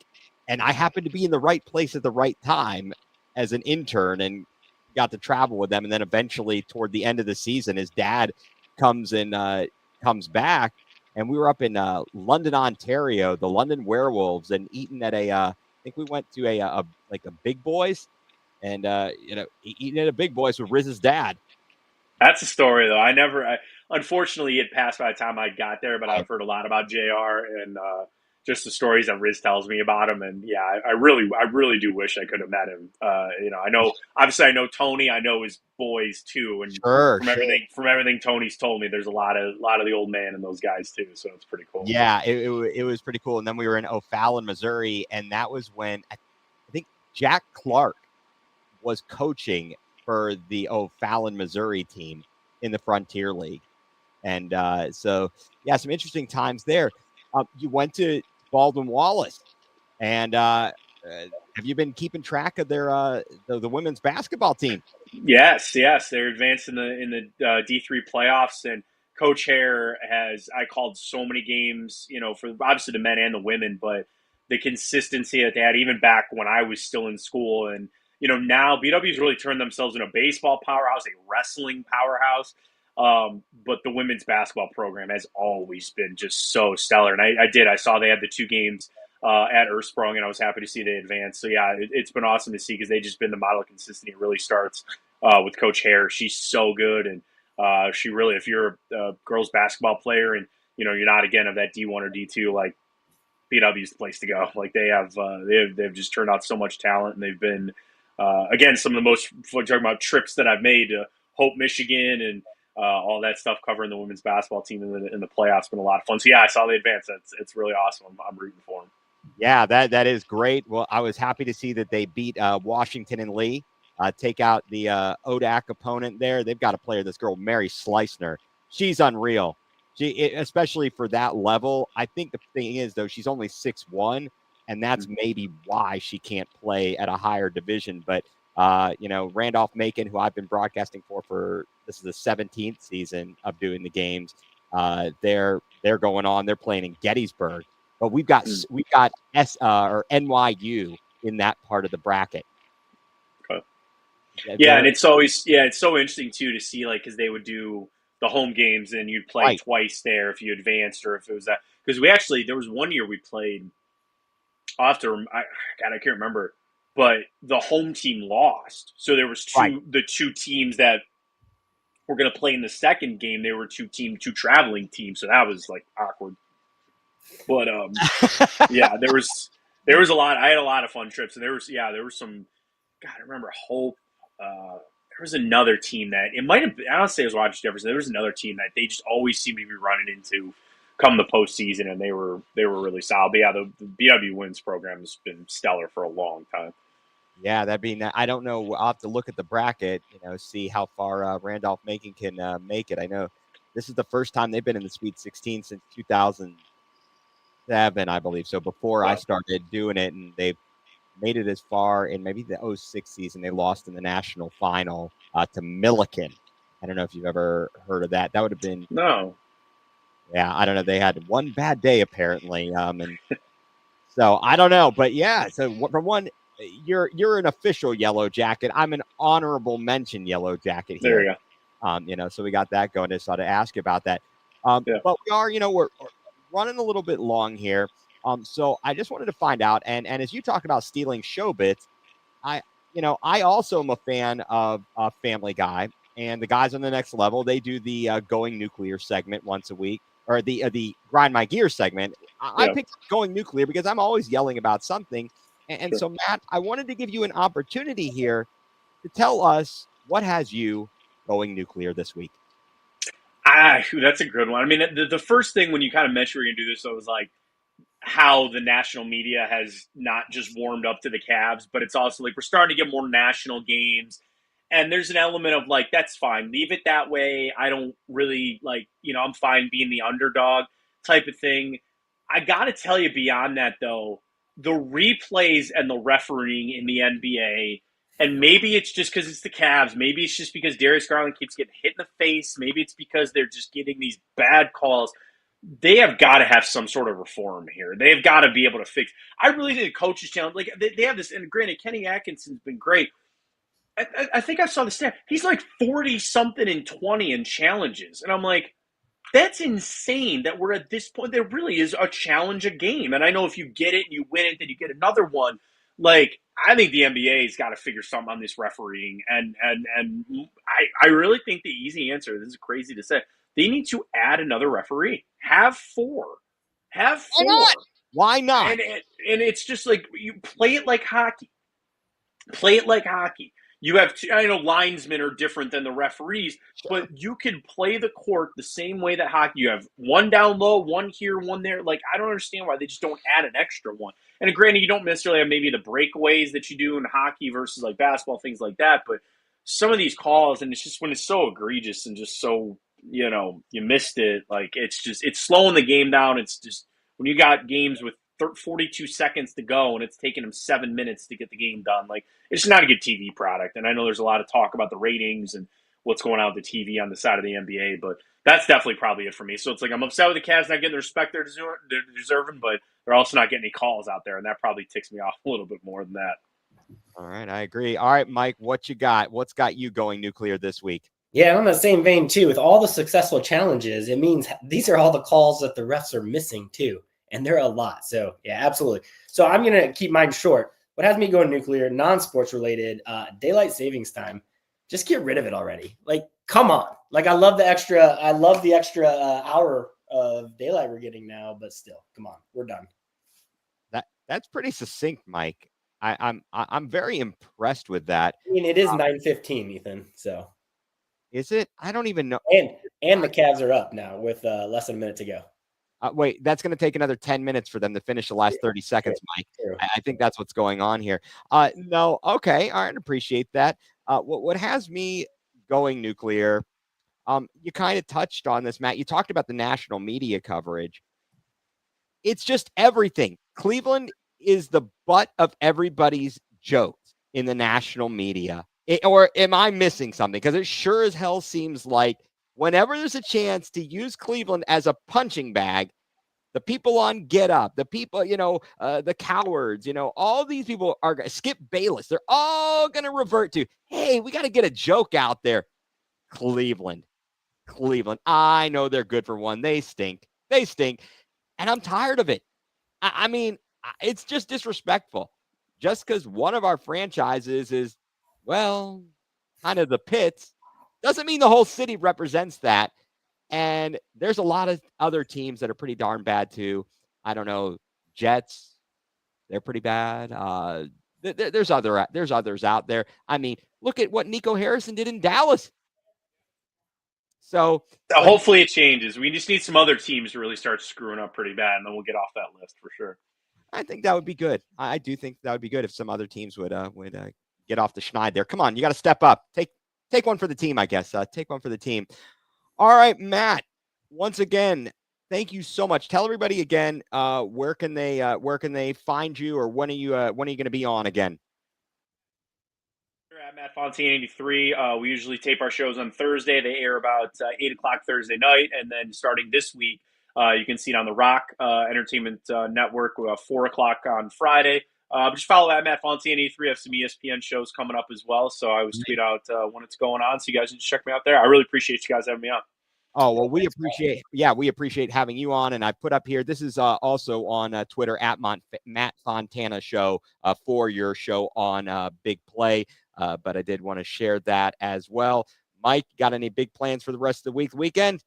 and I happened to be in the right place at the right time as an intern and got to travel with them. And then eventually, toward the end of the season, his dad comes back, and we were up in London, Ontario, the London Werewolves, and eating at I think we went to a Big Boys, and eating at a Big Boys with Riz's dad. That's a story, though. Unfortunately, it passed by the time I got there, but I've heard a lot about JR and just the stories that Riz tells me about him. And yeah, I really do wish I could have met him. I know Tony, I know his boys too. And from everything Tony's told me, there's a lot of the old man and those guys too. So it's pretty cool. Yeah, it was pretty cool. And then we were in O'Fallon, Missouri. And that was when I think Jack Clark was coaching for the O'Fallon, Missouri team in the Frontier League. And so, yeah, some interesting times there. You went to Baldwin Wallace, and have you been keeping track of their the women's basketball team? Yes, they're advanced in the D3 playoffs, and Coach Hare I called so many games, for obviously the men and the women, but the consistency that they had even back when I was still in school. And now BW's really turned themselves into a baseball powerhouse, a wrestling powerhouse. But the women's basketball program has always been just so stellar. And I saw they had the 2 games at Earthsprung, and I was happy to see they advanced. So yeah, it's been awesome to see, because they've just been the model of consistency. It really starts with Coach Hare. She's so good. And she really, if you're a girls basketball player and, you're not, again, of that D1 or D2, like, BW is the place to go. Like they've just turned out so much talent, and they've been again some of the most talking about trips that I've made to Hope, Michigan, and all that stuff covering the women's basketball team in the playoffs. Been a lot of fun. So yeah, I saw the advance. It's really awesome. I'm rooting for them. Yeah, that is great. Well, I was happy to see that they beat Washington and Lee, take out the ODAC opponent there. They've got a player, this girl, Mary Slicener. She's unreal. Especially for that level. I think the thing is, though, she's only 6'1", and that's maybe why she can't play at a higher division. But, Randolph-Macon, who I've been broadcasting for this is the 17th season of doing the games, they're going on. They're playing in Gettysburg. But we've got NYU in that part of the bracket. Okay. Yeah, and it's so interesting too to see, like, because they would do the home games and you'd play twice there if you advanced, or if it was that, because there was one year we played. I can't remember, but the home team lost, so there was the two teams that were going to play in the second game. They were two traveling teams, so that was like awkward. But yeah, there was a lot. I had a lot of fun trips, and there was some. God, I remember Hope. There was another team that it might have. I don't say it was Rochester Jefferson. There was another team that they just always seem to be running into come the postseason, and they were really solid. But yeah, the BW Wins program has been stellar for a long time. Yeah, I don't know. I'll have to look at the bracket, see how far Randolph-Macon can make it. I know this is the first time they've been in the Sweet 16 since 2007, I believe. So before I started doing it, and they've made it as far in maybe the 06 season. They lost in the national final to Milliken. I don't know if you've ever heard of that. That would have been no. Yeah, I don't know. They had one bad day apparently, and so I don't know. But yeah, so from one, you're an official Yellow Jacket. I'm an honorable mention Yellow Jacket here. There you go. So we got that going. Just thought to ask you about that. But we are, we're running a little bit long here. So I just wanted to find out, and as you talk about stealing show bits, I also am a fan of Family Guy, and the guys on the next level. They do the Going nuCLEar segment once a week, or the Grind My Gear segment. I picked up Going nuCLEar because I'm always yelling about something, and so Matt, I wanted to give you an opportunity here to tell us what has you going nuCLEar this week. That's a good one. I mean, the first thing when you kind of mentioned we're going to do this, I was like, how the national media has not just warmed up to the Cavs, but it's also like we're starting to get more national games. And there's an element of like, that's fine. Leave it that way. I don't really I'm fine being the underdog type of thing. I got to tell you, beyond that, though, the replays and the refereeing in the NBA, and maybe it's just because it's the Cavs. Maybe it's just because Darius Garland keeps getting hit in the face. Maybe it's because they're just getting these bad calls. They have got to have some sort of reform here. They've got to be able to fix. I really think the coaches challenge, like they have this. And granted, Kenny Atkinson's been great. I think I saw the stat. He's like 40 something and 20 in challenges, and I'm like, that's insane. That we're at this point. There really is a challenge a game, and I know if you get it and you win it, then you get another one. Like, I think the NBA's got to figure something on this refereeing, and I really think the easy answer. This is crazy to say. They need to add another referee. Have four. Why not? And it's just like you play it like hockey. Play it like hockey. You have I know linesmen are different than the referees, but you can play the court the same way that hockey. You have one down low, one here, one there. Like, I don't understand why they just don't add an extra one. And granted, you don't necessarily have maybe the breakaways that you do in hockey versus like basketball, things like that. But some of these calls, and it's just when it's so egregious and just so, you missed it. Like, it's slowing the game down. It's just when you got games with 42 seconds to go and it's taking them 7 minutes to get the game done. Like, it's not a good TV product. And I know there's a lot of talk about the ratings and what's going on with the TV on the side of the NBA, but that's definitely probably it for me. So it's like, I'm upset with the Cavs not getting the respect they're deserving, but they're also not getting any calls out there. And that probably ticks me off a little bit more than that. All right. I agree. All right, Mike, what you got? What's got you going nuCLEar this week? Yeah, I'm in the same vein too. With all the successful challenges, it means these are all the calls that the refs are missing too. And there are a lot. So yeah, absolutely. So I'm going to keep mine short. What has me going nuCLEar, non-sports related, daylight savings time. Just get rid of it already. Like, come on. Like, I love the extra hour of daylight we're getting now, but still, come on, we're done. That's pretty succinct, Mike. I'm very impressed with that. I mean, it is 9:15, Ethan. So Is it? I don't even know. And the Cavs are up now with less than a minute to go. Wait, that's going to take another 10 minutes for them to finish the last 30 seconds, Mike. I think that's what's going on here. No, okay, all right, appreciate that. What has me going nuclear? You kind of touched on this, Matt. You talked about the national media coverage. It's just everything. Cleveland is the butt of everybody's jokes in the national media. Or am I missing something? Because it sure as hell seems like whenever there's a chance to use Cleveland as a punching bag, the people on Get Up, the people, the cowards, all these people are Skip Bayless. They're all going to revert to, hey, we got to get a joke out there. Cleveland. I know they're good for one. They stink. And I'm tired of it. I mean, it's just disrespectful. Just because one of our franchises is, well, kind of the pits, doesn't mean the whole city represents that. And there's a lot of other teams that are pretty darn bad too. I don't know, Jets, they're pretty bad. There's others out there. I mean, look at what Nico Harrison did in Dallas. So hopefully it changes. We just need some other teams to really start screwing up pretty bad, and then we'll get off that list for sure. I think that would be good. I do think that would be good if some other teams would get off the schneid there. Come on, you got to step up. Take one for the team, I guess. Take one for the team. All right, Matt. Once again, thank you so much. Tell everybody again, where can they find you, or when are you going to be on again? We're at Matt Fontaine 83. We usually tape our shows on Thursday. They air about 8 o'clock Thursday night, and then starting this week, you can see it on the Rock Entertainment Network 4 o'clock on Friday. Just follow at Matt Fontaine 83. I have some ESPN shows coming up as well, so I always tweet out when it's going on. So you guys can just check me out there. I really appreciate you guys having me on. Oh, well, we appreciate having you on. And I put up here, this is also on Twitter at Matt Fontana Show for your show on Big Play. But I did want to share that as well. Mike, got any big plans for the rest of the weekend?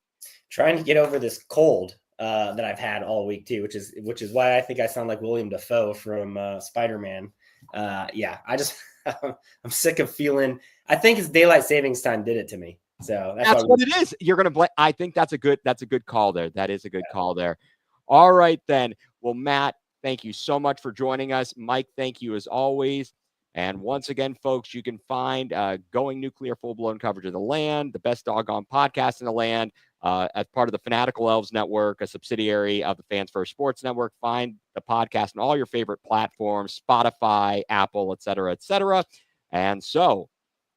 Trying to get over this cold that I've had all week too, which is why I think I sound like William Dafoe from Spider-Man. I'm sick of feeling. I think it's daylight savings time did it to me. So that's what it is. You're going to blame. I think that's a good call there. That is a good call there. All right, then. Well, Matt, thank you so much for joining us. Mike, thank you as always. And once again, folks, you can find Going nuCLEar full-blown coverage of the land, the best doggone podcast in the land, as part of the Fanatical Elves Network, a subsidiary of the Fans First Sports Network. Find the podcast on all your favorite platforms, Spotify, Apple, et cetera, et cetera. And so,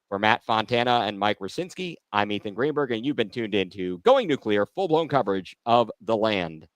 for Matt Fontana and Mike Rasinski, I'm Ethan Greenberg, and you've been tuned into Going nuCLEar, full-blown coverage of the land.